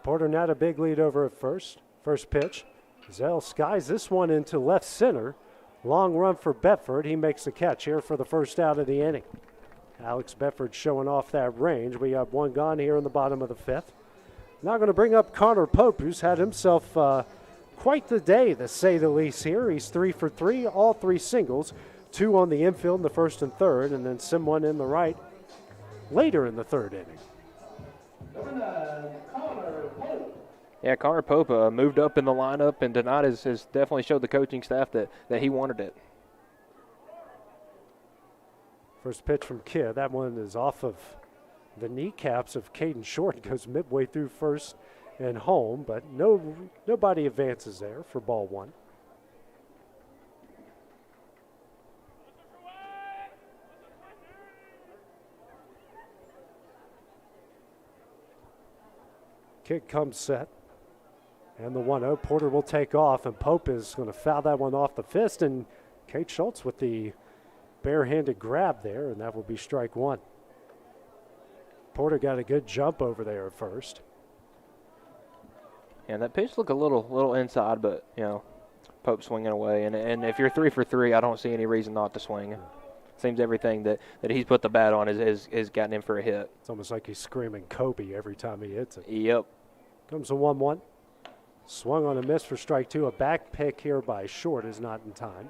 Porter now a big lead over at first. First pitch. Zell skies this one into left center. Long run for Bedford. He makes the catch here for the first out of the inning. Alex Bedford showing off that range. We have one gone here in the bottom of the 5th. Now going to bring up Connor Pope, who's had himself quite the day, to say the least here. He's 3 for 3, all 3 singles. 2 on the infield in the first and third, and then one in the right later in the third inning.
Yeah, Connor Pope moved up in the lineup, and tonight has definitely showed the coaching staff that he wanted it.
First pitch from Kidd. That one is off of the kneecaps of Caden Short. Goes midway through first and home, but nobody advances there for ball 1. Kick comes set. And the 1-0. Porter will take off, and Pope is going to foul that one off the fist. And Kate Schultz with the barehanded grab there, and that will be strike 1. Porter got a good jump over there at first.
And that pitch looked a little inside, but, Pope swinging away. And if you're 3 for 3, I don't see any reason not to swing. Seems everything that he's put the bat on is gotten him for a hit.
It's almost like he's screaming Kobe every time he hits it.
Yep.
Comes a 1-1. Swung on a miss for strike 2. A back pick here by Short is not in time.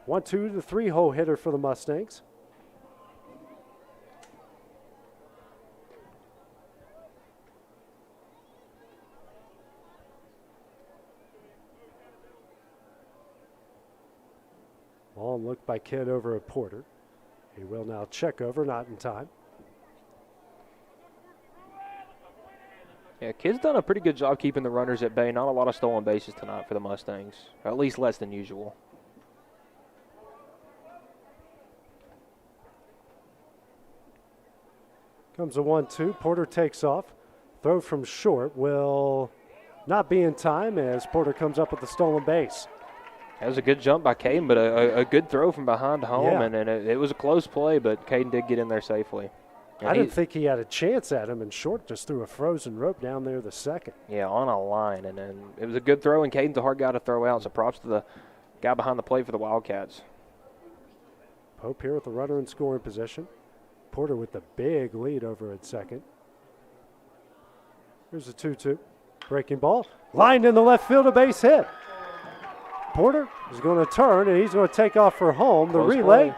1-2, the 3-hole hitter for the Mustangs. Long look by Kidd over at Porter. He will now check over, not in time.
Yeah, Kidd's done a pretty good job keeping the runners at bay. Not a lot of stolen bases tonight for the Mustangs, or at least less than usual.
Comes a 1-2. Porter takes off. Throw from Short will not be in time as Porter comes up with the stolen base.
That was a good jump by Caden, but a good throw from behind home, and it was a close play, but Caden did get in there safely. And
I didn't think he had a chance at him, and Short just threw a frozen rope down there the second.
Yeah, on a line, and then it was a good throw, and Caden's a hard guy to throw out, so props to the guy behind the plate for the Wildcats.
Pope here with the runner in scoring position. Porter with the big lead over at second. Here's a 2-2. Breaking ball. Lined in the left field, a base hit. Porter is going to turn, and he's going to take off for home. The relay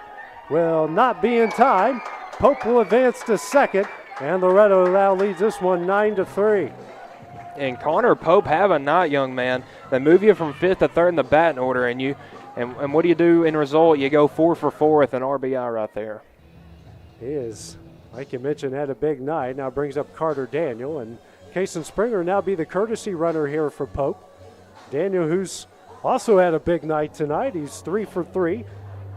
will not be in time. Pope will advance to second, and Loretto now leads this one 9-3.
And Connor Pope have a night, young man. They move you from 5th to 3rd in the batting order, and you And what do you do in result? You go 4 for 4 with an RBI right there.
He is, like you mentioned, had a big night. Now brings up Carter Daniel, and Kason Springer now be the courtesy runner here for Pope. Daniel, who's also had a big night tonight. He's 3 for 3,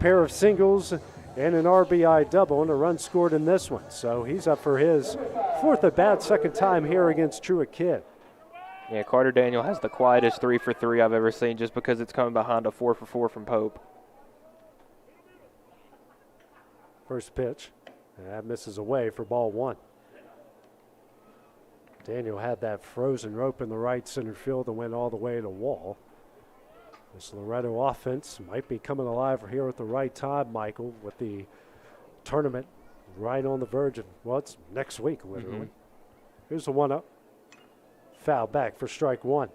pair of singles and an RBI double, and a run scored in this one. So he's up for his 4th at bat, second time here against Truett Kidd.
Yeah, Carter Daniel has the quietest 3 for 3 I've ever seen, just because it's coming behind a 4 for 4 from Pope.
First pitch, and that misses away for ball 1. Daniel had that frozen rope in the right center field and went all the way to the wall. This Loretto offense might be coming alive here at the right time, Michael, with the tournament right on the verge of, well, it's next week, literally. Here's the 1-0. Foul back for strike 1.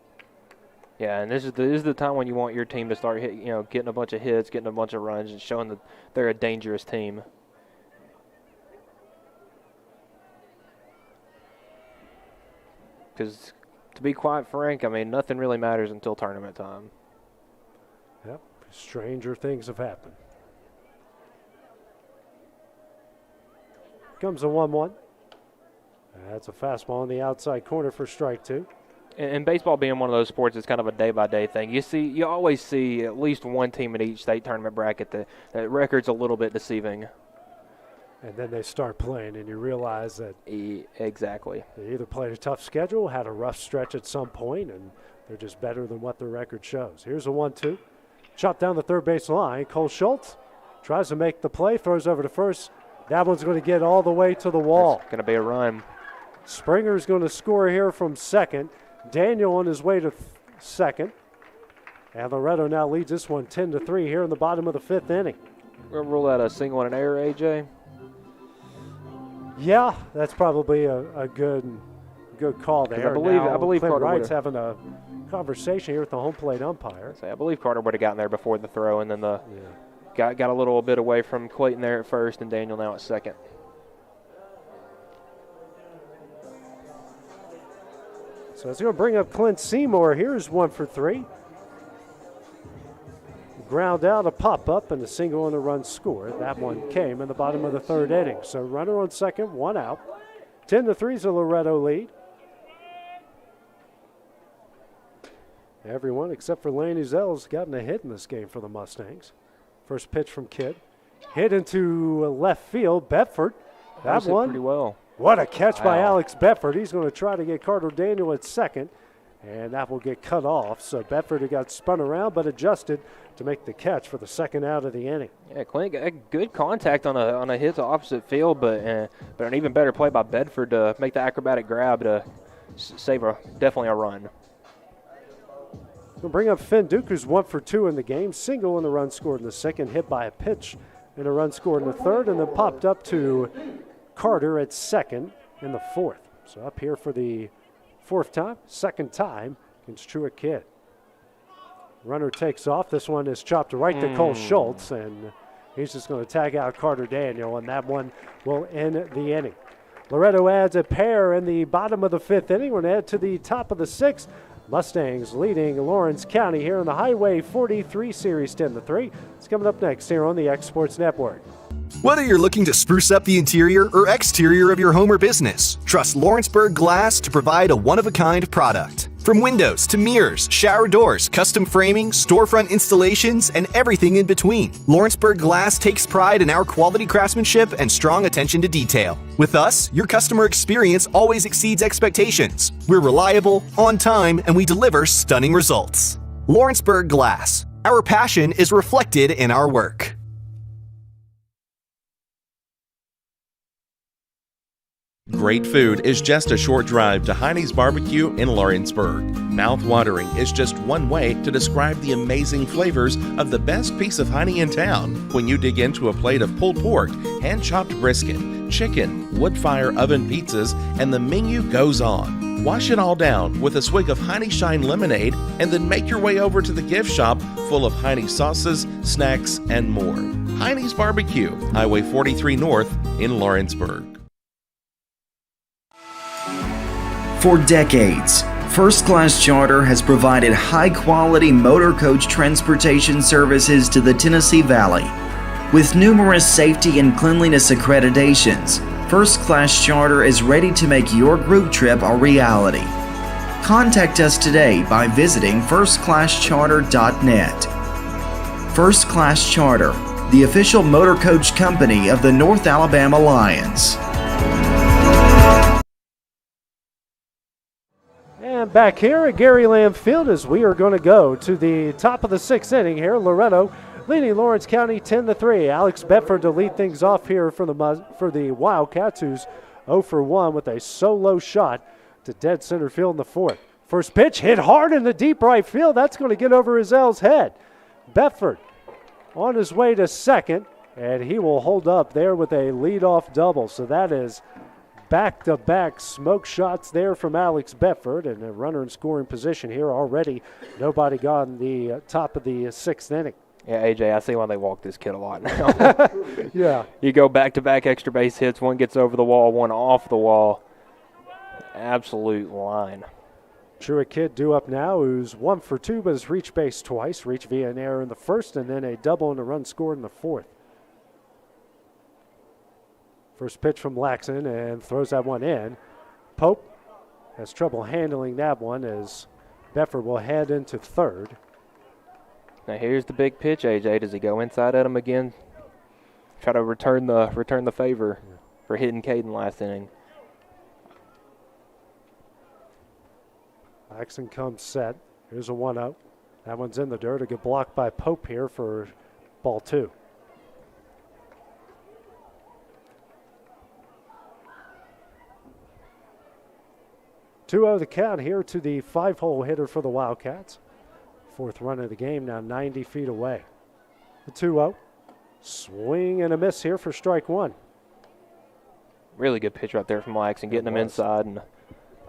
Yeah, and this is the time when you want your team to start getting a bunch of hits, getting a bunch of runs, and showing that they're a dangerous team. Because, to be quite frank, I mean, nothing really matters until tournament time.
Yep, stranger things have happened. Comes a 1-1. That's a fastball on the outside corner for strike 2.
And baseball being one of those sports, it's kind of a day-by-day thing. You always see at least one team in each state tournament bracket that record's a little bit deceiving.
And then they start playing, and you realize that
exactly
they either played a tough schedule, had a rough stretch at some point, and they're just better than what their record shows. Here's a 1-2. Shot down the third base line. Cole Schultz tries to make the play, throws over to first. That one's going to get all the way to the wall.
It's going to be a run.
Springer's going to score here from second. Daniel on his way to second. And Loretto now leads this one 10-3 here in the bottom of the 5th inning.
We're going to rule out a single and an error, AJ?
Yeah, that's probably a good call there.
I believe
Clint
Carter
Wright's having a conversation here with the home plate umpire.
I believe Carter would have gotten there before the throw, and then got a little bit away from Clayton there at first, and Daniel now at second.
So it's going to bring up Clint Seymour. Here's 1 for 3. Ground out, a pop-up, and a single and a run scored. That one came in the bottom of the 3rd inning. So runner on second, 1 out. 10-3 is a Loretto lead. Everyone except for Laney Zell's gotten a hit in this game for the Mustangs. First pitch from Kidd. Hit into left field. Bedford. That one.
Pretty well.
What a catch by Alex Bedford. He's going to try to get Carter Daniel at second, and that will get cut off. So Bedford got spun around but adjusted to make the catch for the second out of the inning.
Yeah, Clint got good contact on a hit to opposite field, but an even better play by Bedford to make the acrobatic grab to save definitely a run.
We'll bring up Finn Duke, who's 1 for 2 in the game. Single and a run scored in the second, hit by a pitch and a run scored in the third, and then popped up to Carter at second in the 4th. So up here for the 4th time, second time against Truett Kidd. Runner takes off. This one is chopped right to Cole Schultz, and he's just going to tag out Carter Daniel, and that one will end the inning. Loretto adds a pair in the bottom of the 5th inning. We're going to add to the top of the 6th. Mustangs leading Lawrence County here in the Highway 43 Series 10-3. It's coming up next here on the X Sports Network.
Whether you're looking to spruce up the interior or exterior of your home or business, trust Lawrenceburg Glass to provide a one-of-a-kind product. From windows to mirrors, shower doors, custom framing, storefront installations, and everything in between, Lawrenceburg Glass takes pride in our quality craftsmanship and strong attention to detail. With us, your customer experience always exceeds expectations. We're reliable, on time, and we deliver stunning results. Lawrenceburg Glass. Our passion is reflected in our work.
Great food is just a short drive to Heine's Barbecue in Lawrenceburg. Mouth-watering is just one way to describe the amazing flavors of the best piece of Heine in town. When you dig into a plate of pulled pork, hand-chopped brisket, chicken, wood-fire oven pizzas, and the menu goes on. Wash it all down with a swig of Heine Shine lemonade, and then make your way over to the gift shop full of Heine sauces, snacks, and more. Heine's Barbecue, Highway 43 North in Lawrenceburg.
For decades,
First Class Charter has provided high-quality motor coach transportation services to the Tennessee Valley. With numerous safety and cleanliness accreditations, First Class Charter is ready to make your group trip a reality. Contact us today by visiting firstclasscharter.net. First Class Charter, the official motor coach company of the North Alabama Lions.
And back here at Gary Lamb Field as we are going to go to the top of the 6th inning here. Loretto leading Lawrence County 10-3. Alex Bedford to lead things off here for the Wildcats, who's 0 for 1 with a solo shot to dead center field in the 4th. First pitch hit hard in the deep right field. That's going to get over Rizel's head. Bedford on his way to second, and he will hold up there with a leadoff double. So that is back-to-back smoke shots there from Alex Bedford, and a runner in scoring position here already. Nobody gone the top of the 6th inning.
Yeah, AJ, I see why they walk this kid a lot now.
Yeah.
You go back-to-back extra base hits. One gets over the wall, one off the wall. Absolute line.
Truett Kid due up now, who's 1 for 2, but has reached base twice. Reached via an error in the 1st, and then a double and a run scored in the 4th. First pitch from Laxon, and throws that one in. Pope has trouble handling that one as Bedford will head into 3rd.
Now here's the big pitch, AJ. Does he go inside at him again? Try to return the favor for hitting Caden last inning.
Laxon comes set. Here's a 1-0. That one's in the dirt. A good block by Pope here for ball 2. Two-0 the count here to the 5-hole hitter for the Wildcats. 4th run of the game, now 90 feet away. The 2-0. Swing and a miss here for strike 1.
Really good pitch right there from Laxon, getting him inside, and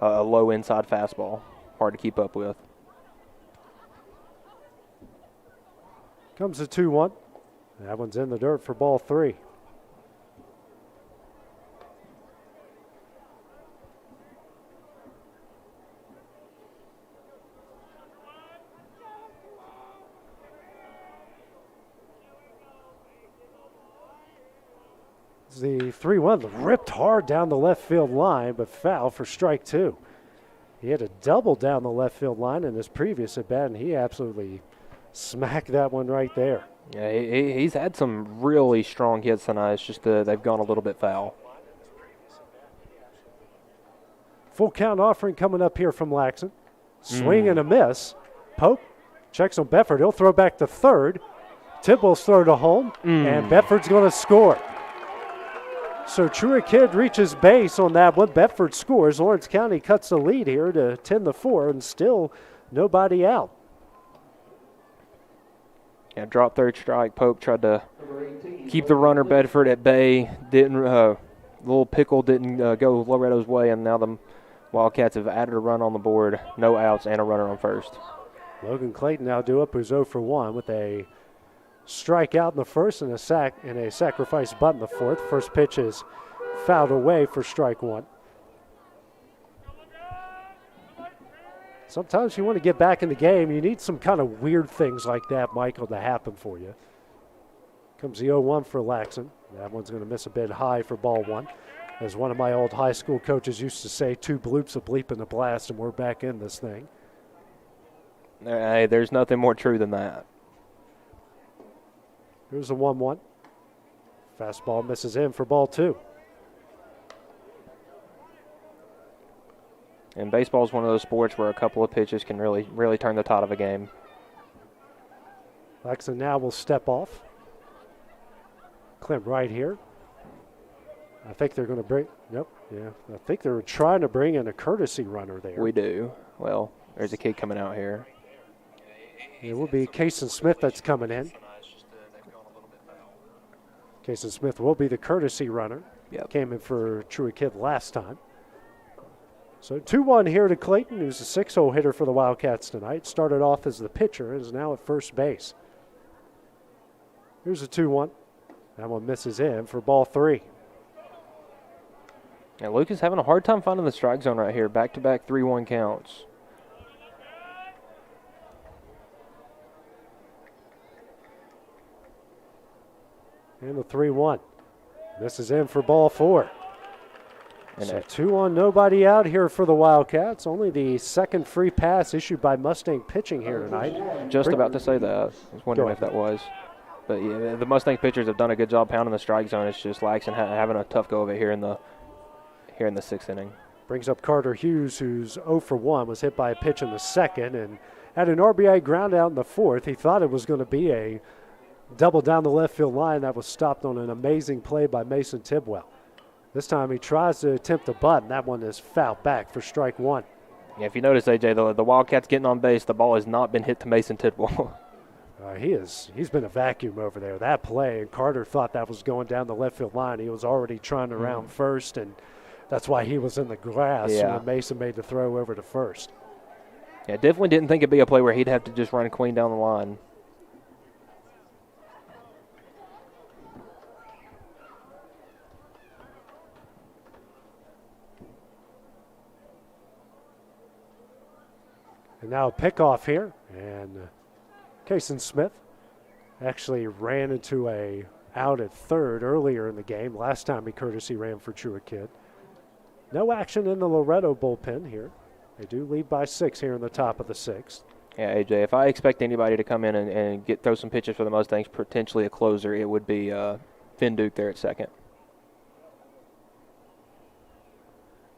a low inside fastball. Hard to keep up with.
Comes the 2-1. That one's in the dirt for ball 3. The 3-1 ripped hard down the left field line, but foul for strike 2. He had a double down the left field line in his previous at bat, and he absolutely smacked that one right there.
Yeah, he's had some really strong hits tonight. It's just they've gone a little bit foul.
Full count offering coming up here from Laxon. Swing and a miss. Pope checks on Bedford. He'll throw back to 3rd. Tidwell's throw to home, and Bedford's going to score. So Truett Kid reaches base on that one. Bedford scores. Lawrence County cuts the lead here to 10-4, and still nobody out.
Yeah, drop 3rd strike. Pope tried to keep the runner Bedford at bay. Little pickle didn't go Loretto's way, and now the Wildcats have added a run on the board. No outs and a runner on 1st.
Logan Clayton now due up, who's 0 for 1 with a strikeout in the 1st and a sack and a sacrifice bunt in the 4th. First pitch is fouled away for strike 1. Sometimes you want to get back in the game. You need some kind of weird things like that, Michael, to happen for you. Comes the 0-1 for Laxon. That one's going to miss a bit high for ball 1. As one of my old high school coaches used to say, 2 bloops, a bleep, and a blast, and we're back in this thing.
Hey, there's nothing more true than that.
Here's a 1-1. Fastball misses in for ball 2.
And baseball is one of those sports where a couple of pitches can really turn the tide of a game.
Laxon now will step off. Clem right here. I think they're going to bring, nope, yeah. I think they're trying to bring in a courtesy runner there.
We do. Well, there's a kid coming out here.
It will be Kason Smith that's coming in. Kason Smith will be the courtesy runner.
Yep.
Came in for Truett Kid last time. So 2-1 here to Clayton, who's a 6-hole hitter for the Wildcats tonight. Started off as the pitcher and is now at first base. Here's a 2-1. That one misses in for ball 3.
And Luke is having a hard time finding the strike zone right here. Back-to-back 3-1 counts.
And the 3-1. This is in for ball 4.
And
so 2 on, nobody out here for the Wildcats. Only the second free pass issued by Mustang pitching here tonight.
Just about to say that. I was wondering if that was. But yeah, the Mustang pitchers have done a good job pounding the strike zone. It's just Laxton having a tough go of it here in the 6th inning.
Brings up Carter Hughes, who's 0 for 1, was hit by a pitch in the 2nd, and had an RBI ground out in the 4th. He thought it was going to be a double down the left field line that was stopped on an amazing play by Mason Tidwell. This time he tries to attempt a bunt, and that one is fouled back for strike 1.
Yeah, if you notice, AJ, the Wildcats getting on base, the ball has not been hit to Mason Tidwell.
He's been a vacuum over there. That play, and Carter thought that was going down the left field line. He was already trying to round first, and that's why he was in the grass when Mason made the throw over to first.
Yeah, definitely didn't think it'd be a play where he'd have to just run clean down the line.
And now a pickoff here, and Kason Smith actually ran into a out at third earlier in the game. Last time he courtesy ran for Truett Kidd. No action in the Loretto bullpen here. They do lead by 6 here in the top of the 6th.
Yeah, AJ, if I expect anybody to come in and throw some pitches for the Mustangs, potentially a closer, it would be Finn Duke there at second.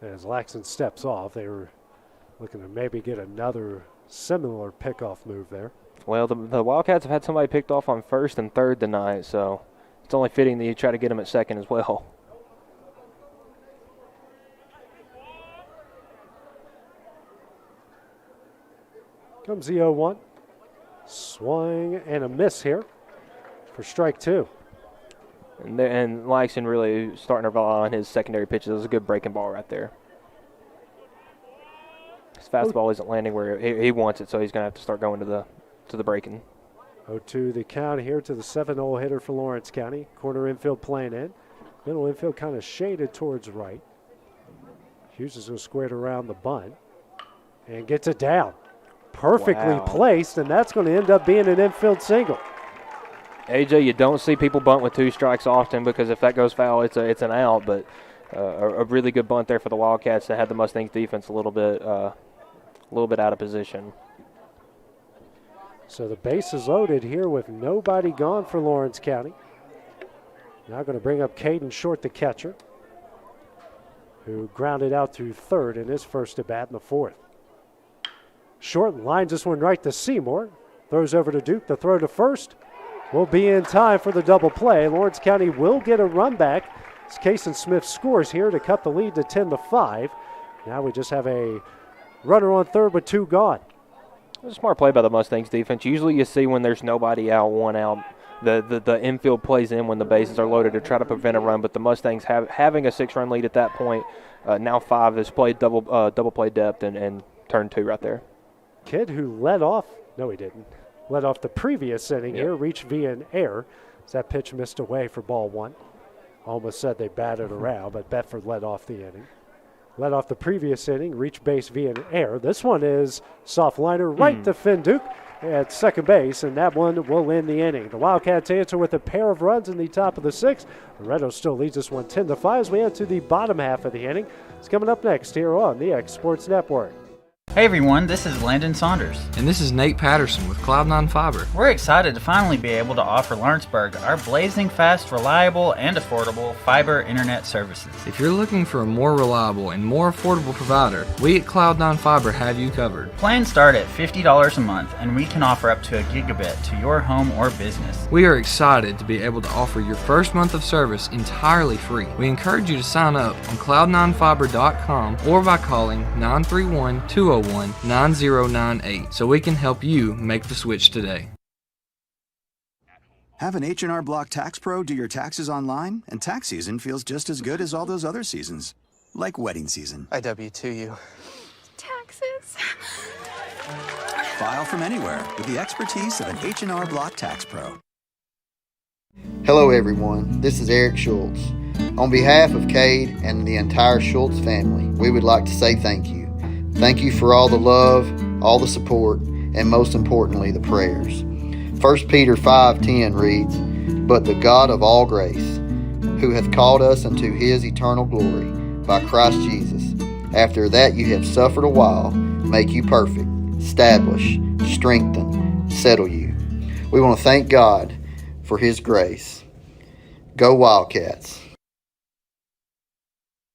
As Laxton steps off, they were looking to maybe get another similar pickoff move there.
Well, the Wildcats have had somebody picked off on first and third tonight, so it's only fitting that you try to get them at second as well.
Comes the 0-1. Swing and a miss here for strike 2.
And Laxton really starting to rely on his secondary pitches. It was a good breaking ball right there. His fastball isn't landing where he wants it, so he's going to have to start going to the breaking.
0-2 the count here to the 7-0 hitter for Lawrence County. Corner infield playing in. Middle infield kind of shaded towards right. Hughes is going to square it around the bunt and gets it down. Perfectly placed, and that's going to end up being an infield single.
AJ, you don't see people bunt with 2 strikes often because if that goes foul, it's an out. But a really good bunt there for the Wildcats that had the Mustangs defense a little bit out of position.
So the base is loaded here with nobody gone for Lawrence County. Now going to bring up Caden Short, the catcher, who grounded out to third in his first at bat in the 4th. Short lines this one right to Seymour. Throws over to Duke. The throw to first will be in time for the double play. Lawrence County will get a run back as Kason Smith scores here to cut the lead to 10-5. Now we just have a runner on third with 2 gone.
It was a smart play by the Mustangs defense. Usually you see when there's nobody out, 1 out, the infield plays in when the bases are loaded to try to prevent a run. But the Mustangs having a 6-run lead at that point, now 5, has played double play depth and turned 2 right there.
Kidd, who led off, no he didn't, led off the previous inning here, reached via an error as that pitch missed away for ball 1. Almost said they batted around, but Bedford led off the inning. Led off the previous inning, reached base via an error. This one is soft liner right to Finn Duke at second base, and that one will end the inning. The Wildcats answer with a pair of runs in the top of the 6th. Loretto still leads this one 10-5 as we head to the bottom half of the inning. It's coming up next here on the X Sports Network.
Hey everyone, this is Landon Saunders.
And this is Nate Patterson with Cloud9 Fiber.
We're excited to finally be able to offer Lawrenceburg our blazing fast, reliable, and affordable fiber internet services.
If you're looking for a more reliable and more affordable provider, we at Cloud9 Fiber have you covered.
Plans start at $50 a month, and we can offer up to a gigabit to your home or business.
We are excited to be able to offer your first month of service entirely free. We encourage you to sign up on cloud9fiber.com or by calling 931-201-9098 so we can help you make the switch today.
Have an H&R Block Tax Pro do your taxes online, and tax season feels just as good as all those other seasons, like wedding season.
I W-2 you.
Taxes.
File from anywhere with the expertise of an H&R Block Tax Pro.
Hello everyone, this is Eric Schultz. On behalf of Cade and the entire Schultz family, we would like to say thank you. Thank you for all the love, all the support, and most importantly, the prayers. 1 Peter 5:10 reads, but the God of all grace, who hath called us unto his eternal glory by Christ Jesus. After that you have suffered a while, make you perfect, establish, strengthen, settle you. We want to thank God for his grace. Go Wildcats.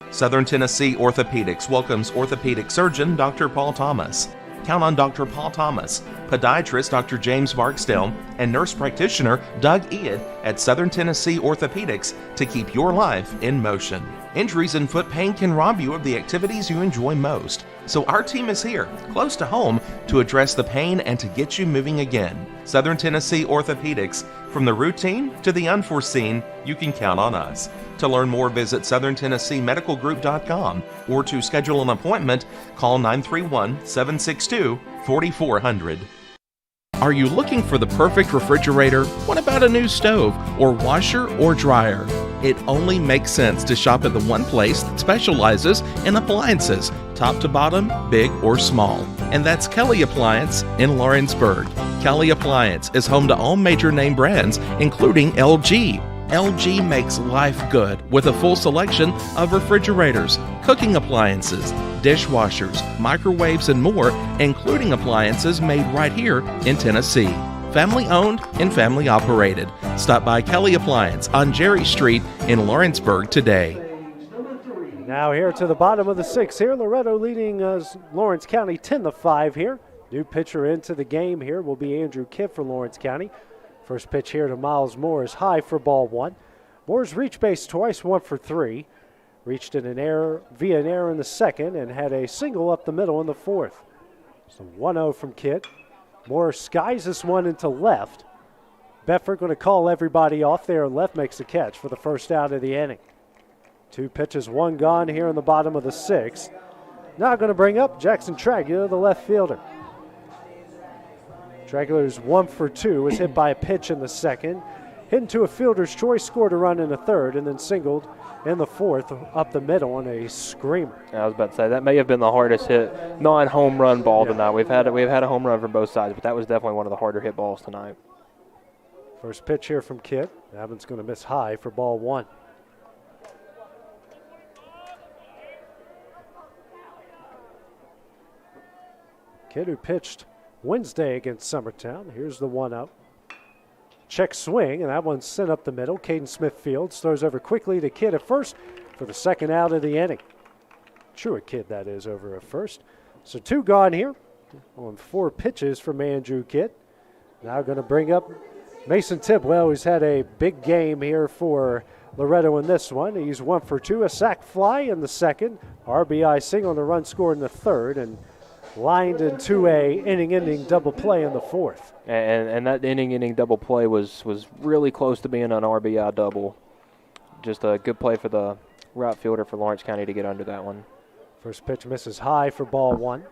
Southern Tennessee Orthopedics welcomes orthopedic surgeon Dr. Paul Thomas. Count on Dr. Paul Thomas, podiatrist Dr. James Barksdale, and nurse practitioner Doug Ead at Southern Tennessee Orthopedics to keep your life in motion. Injuries and foot pain can rob you of the activities you enjoy most. So our team is here, close to home, to address the pain and to get you moving again. Southern Tennessee Orthopedics. From the routine to the unforeseen, you can count on us. To learn more, visit SouthernTennesseeMedicalGroup.com or to schedule an appointment, call 931-762-4400. Are you looking for the perfect refrigerator? What about a new stove or washer or dryer? It only makes sense to shop at the one place that specializes in appliances, top to bottom, big or small. And that's Kelly Appliance in Lawrenceburg. Kelly Appliance is home to all major name brands, including LG. LG makes life good with a full selection of refrigerators, cooking appliances, dishwashers, microwaves, and more, including appliances made right here in Tennessee. Family owned and family operated. Stop by Kelly Appliance on Jerry Street in Lawrenceburg today.
Now here to the bottom of the sixth here, Loretto leading Lawrence County 10-5 here. New pitcher into the game here will be Andrew Kidd for Lawrence County. First pitch here to Miles Moore is high for ball one. Moore's reached base twice, 1 for 3. Reached in an error via an error in the second and had a single up the middle in the fourth. So 1-0 from Kidd. Moore skies this one into left. Bedford going to call everybody off there. Left makes the catch for the first out of the inning. 2 pitches, 1 gone here in the bottom of the sixth. Now going to bring up Jackson Tragula, the left fielder. Tragula's 1 for 2, was hit by a pitch in the second. Hit into a fielder's choice, scored a run in the third, and then singled in the fourth up the middle on a screamer.
I was about to say, that may have been the hardest hit non-home run ball tonight. We've had a home run from both sides, but that was definitely one of the harder hit balls tonight.
First pitch here from Kidd. Abbott going to miss high for ball one. Kidd, who pitched Wednesday against Summertown. Here's the 1-0. Check swing, and that one's sent up the middle. Caden Smith Fields throws over quickly to Kidd at first for the second out of the inning. Truett Kidd, that is, over at first. So 2 gone here on 4 pitches from Andrew Kidd. Now going to bring up Mason Tidwell, who's had a big game here for Loretto in this one. He's 1 for 2, a sac fly in the second, RBI single, and a run scored in the third, and lined into a inning-ending double play in the fourth.
And that inning-ending double play was really close to being an RBI double. Just a good play for the right fielder for Lawrence County to get under that one.
First pitch misses high for ball one.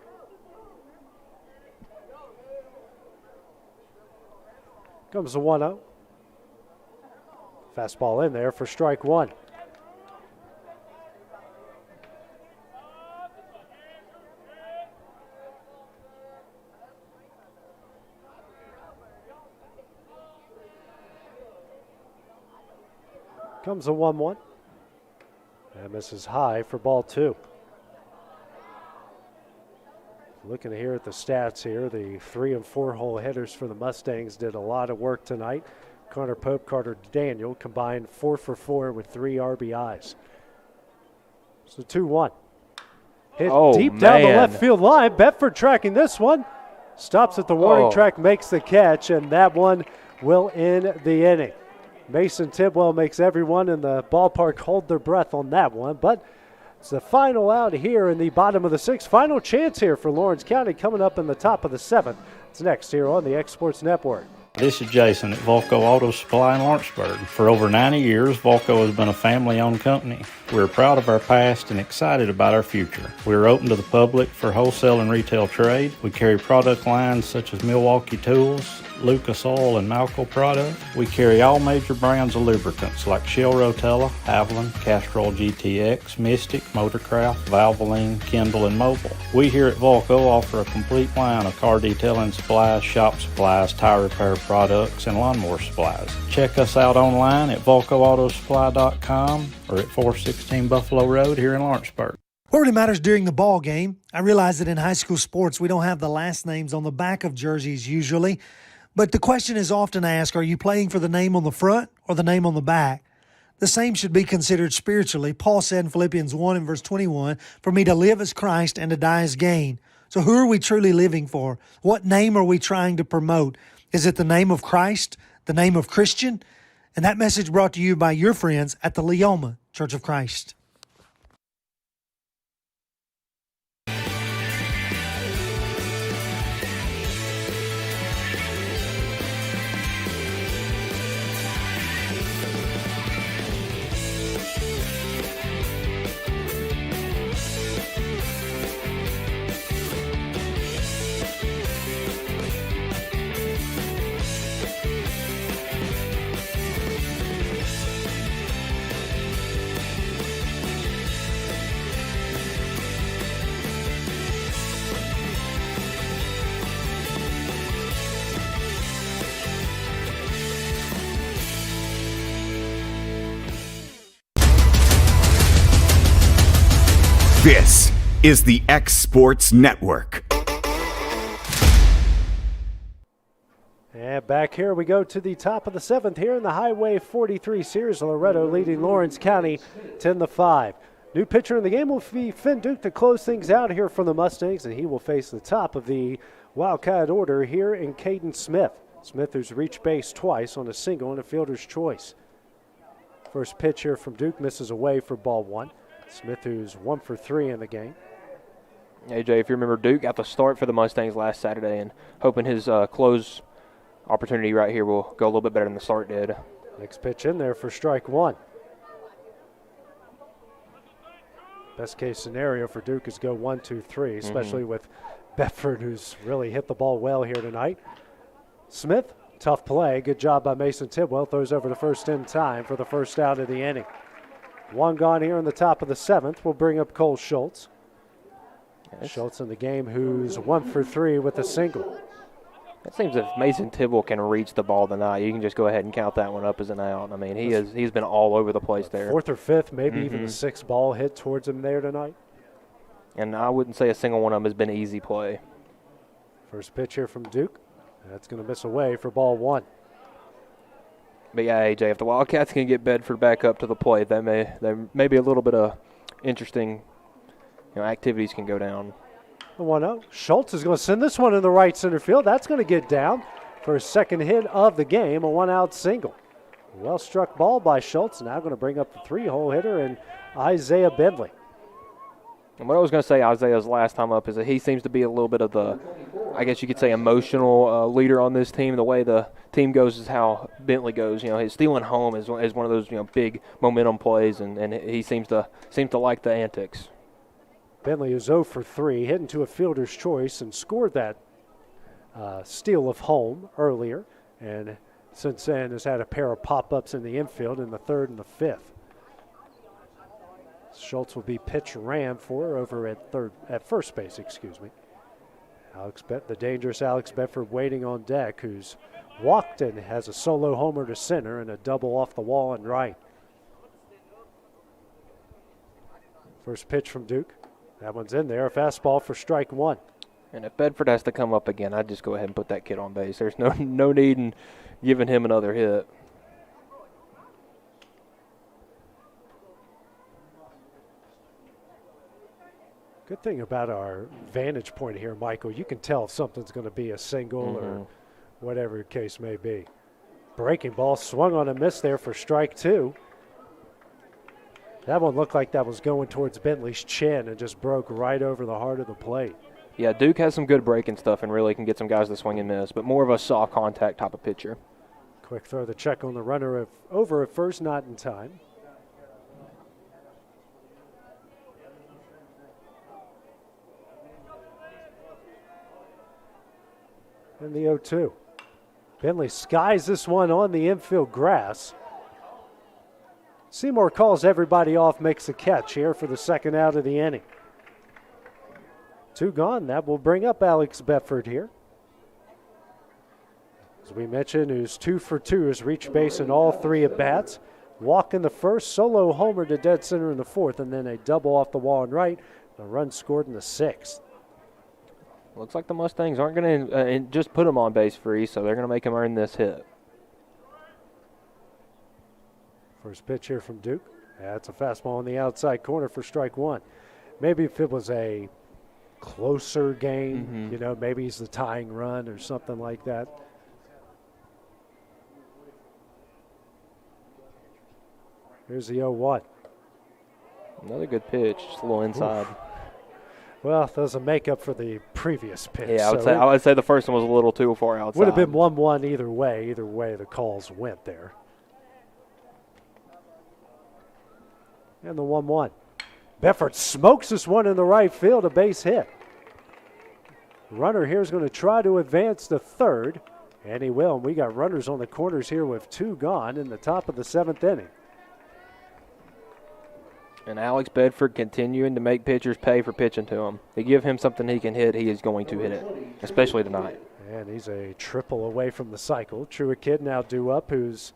Comes the 1-0. Fastball in there for strike one. Comes a 1-1. And misses high for ball two. Looking here at the stats here, the 3 and 4 hole hitters for the Mustangs did a lot of work tonight. Connor Pope, Carter Daniel combined 4 for 4 with 3 RBIs. So 2-1. Hit deep down the left field line. Bedford tracking this one. Stops at the warning track, makes the catch, and that one will end the inning. Mason Tidwell makes everyone in the ballpark hold their breath on that one, but it's the final out here in the bottom of the sixth. Final chance here for Lawrence County coming up in the top of the seventh. It's next here on the X Sports Network.
This is Jason at Volco Auto Supply in Lawrenceburg. For over 90 years, Volco has been a family-owned company. We're proud of our past and excited about our future. We're open to the public for wholesale and retail trade. We carry product lines such as Milwaukee Tools, Lucas Oil, and Malco products. We carry all major brands of lubricants like Shell Rotella, Avalon, Castrol GTX, Mystic, Motorcraft, Valvoline, Kindle, and Mobile. We here at Volco offer a complete line of car detailing supplies, shop supplies, tire repair products and lawnmower supplies. Check us out online at VolcoAutosupply.com or at 416 Buffalo Road here in Lawrenceburg.
What really matters during the ball game, I realize that in high school sports we don't have the last names on the back of jerseys usually, but the question is often asked, are you playing for the name on the front or the name on the back? The same should be considered spiritually. Paul said in Philippians 1 and verse 21, "For me to live as Christ and to die as gain." So who are we truly living for? What name are we trying to promote? Is it the name of Christ, the name of Christian? And that message brought to you by your friends at the Leoma Church of Christ.
This is the X Sports Network.
And back here we go to the top of the 7th here in the Highway 43 series. Loretto leading Lawrence County 10-5. New pitcher in the game will be Finn Duke to close things out here from the Mustangs, and he will face the top of the Wildcat order here in Caden Smith. Smith, who's reached base twice on a single and a fielder's choice. First pitch here from Duke misses away for ball 1. Smith, who's 1 for 3 in the game.
AJ, if you remember, Duke got the start for the Mustangs last Saturday, and hoping his close opportunity right here will go a little bit better than the start did.
Next pitch in there for strike 1. Best case scenario for Duke is go 1, 2, 3, especially with Bedford, who's really hit the ball well here tonight. Smith, tough play. Good job by Mason Tidwell. Throws over to first in time for the first out of the inning. 1 gone here in the top of the 7th. We'll bring up Cole Schultz. Yes. Schultz in the game, who's 1 for 3 with a single.
It seems if Mason Tidwell can reach the ball tonight, you can just go ahead and count that one up as an out. I mean, he's been all over the place there.
4th or 5th, maybe even the 6th ball hit towards him there tonight.
And I wouldn't say a single one of them has been easy play.
First pitch here from Duke. That's going to miss away for ball 1.
But yeah, AJ, if the Wildcats can get Bedford back up to the plate, there may be a little bit of interesting activities can go down.
The 1-0. Schultz is going to send this one in the right center field. That's going to get down for his second hit of the game, a 1-out single. Well struck ball by Schultz. Now going to bring up the 3-hole hitter and Isaiah Bentley.
And what I was going to say, Isaiah's last time up, is that he seems to be a little bit of the, I guess you could say, emotional leader on this team. The way the team goes is how Bentley goes. His stealing home is one of those big momentum plays, and he seems to like the antics.
Bentley is 0 for 3, hit into a fielder's choice and scored that steal of home earlier, and since then has had a pair of pop-ups in the infield in the 3rd and the 5th. Schultz will be pitch ran for over at first base, excuse me. The dangerous Alex Bedford waiting on deck, who's walked and has a solo homer to center and a double off the wall and right. First pitch from Duke. That one's in there, a fastball for strike 1.
And if Bedford has to come up again, I'd just go ahead and put that kid on base. There's no need in giving him another hit.
Good thing about our vantage point here, Michael, you can tell if something's going to be a single or whatever the case may be. Breaking ball swung on a miss there for strike 2. That one looked like that was going towards Bentley's chin and just broke right over the heart of the plate.
Yeah, Duke has some good breaking stuff and really can get some guys to swing and miss, but more of a soft contact type of pitcher.
Quick throw the check on the runner over at first, not in time. And the 0-2. Bentley skies this one on the infield grass. Seymour calls everybody off, makes a catch here for the second out of the inning. 2 gone. That will bring up Alex Bedford here. As we mentioned, who's 2 for 2, has reached base in all 3 at-bats. Walk in the first, solo homer to dead center in the 4th, and then a double off the wall and right. A run scored in the 6th.
Looks like the Mustangs aren't going to just put him on base free, so they're going to make him earn this hit.
First pitch here from Duke. That's a fastball on the outside corner for strike 1. Maybe if it was a closer game, maybe he's the tying run or something like that. Here's the 0-1.
Another good pitch, just a little inside.
Oof. Well, doesn't make up for the previous pitch.
Yeah, I would say the first one was a little too far outside.
Would have been 1-1 either way. Either way, the calls went there. And the 1-1. Beffert smokes this one in the right field, a base hit. Runner here is going to try to advance to third, and he will. And we got runners on the corners here with 2 gone in the top of the 7th inning.
And Alex Bedford continuing to make pitchers pay for pitching to him. They give him something he can hit, he is going to hit it, especially tonight.
And he's a triple away from the cycle. Truett Kid now due up, who's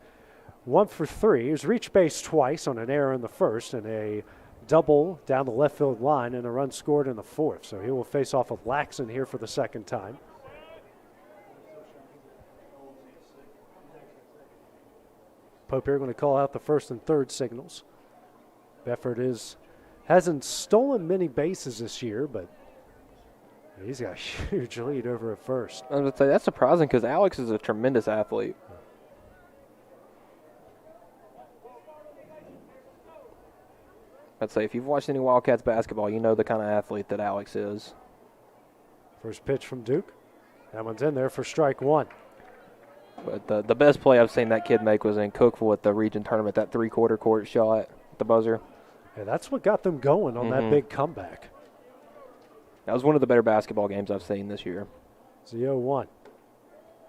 1 for 3. He's reached base twice on an error in the first and a double down the left field line and a run scored in the 4th. So he will face off with Laxon here for the 2nd time. Pope here going to call out the 1st and 3rd signals. Befford hasn't stolen many bases this year, but he's got a huge lead over at first.
I was going to say, that's surprising because Alex is a tremendous athlete. I'd say if you've watched any Wildcats basketball, you know the kind of athlete that Alex is.
First pitch from Duke. That one's in there for strike 1.
But the best play I've seen that kid make was in Cookville at the region tournament, that 3/4 court shot at the buzzer.
Yeah, that's what got them going on that big comeback.
That was one of the better basketball games I've seen this year.
It's the 0-1.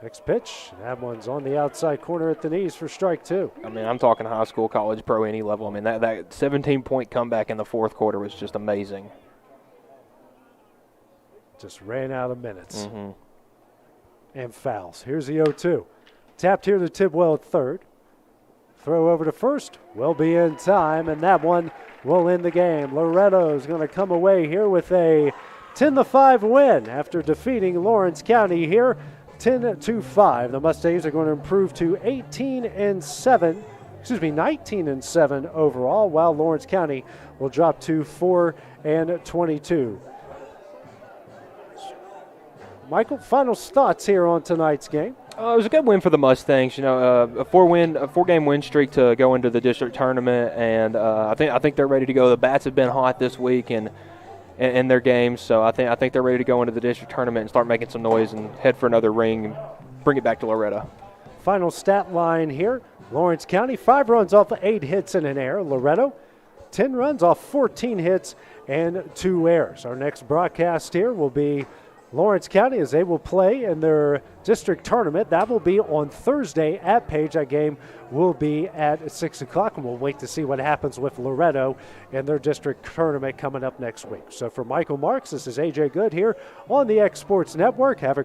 Next pitch. That one's on the outside corner at the knees for strike 2.
I mean, I'm talking high school, college, pro, any level. I mean, that 17-point comeback in the 4th quarter was just amazing.
Just ran out of minutes. And fouls. Here's the 0-2. Tapped here to Tidwell at third. Throw over to first. Will be in time, and that one will end the game. Loretto is going to come away here with a 10-5 win after defeating Lawrence County here 10-5. The Mustangs are going to improve to 19-7 overall, while Lawrence County will drop to 4-22. Michael, final thoughts here on tonight's game.
It was a good win for the Mustangs. A 4-game win streak to go into the district tournament, and I think they're ready to go. The bats have been hot this week in their games, so I think they're ready to go into the district tournament and start making some noise and head for another ring and bring it back to Loretto.
Final stat line here: Lawrence County 5 runs off 8 hits and an error. Loretto 10 runs off 14 hits and 2 errors. Our next broadcast here will be Lawrence County as they will play in their district tournament. That will be on Thursday at Page. That game will be at 6 o'clock, and we'll wait to see what happens with Loretto and their district tournament coming up next week. So for Michael Marks, this is AJ Good here on the X Sports Network. Have a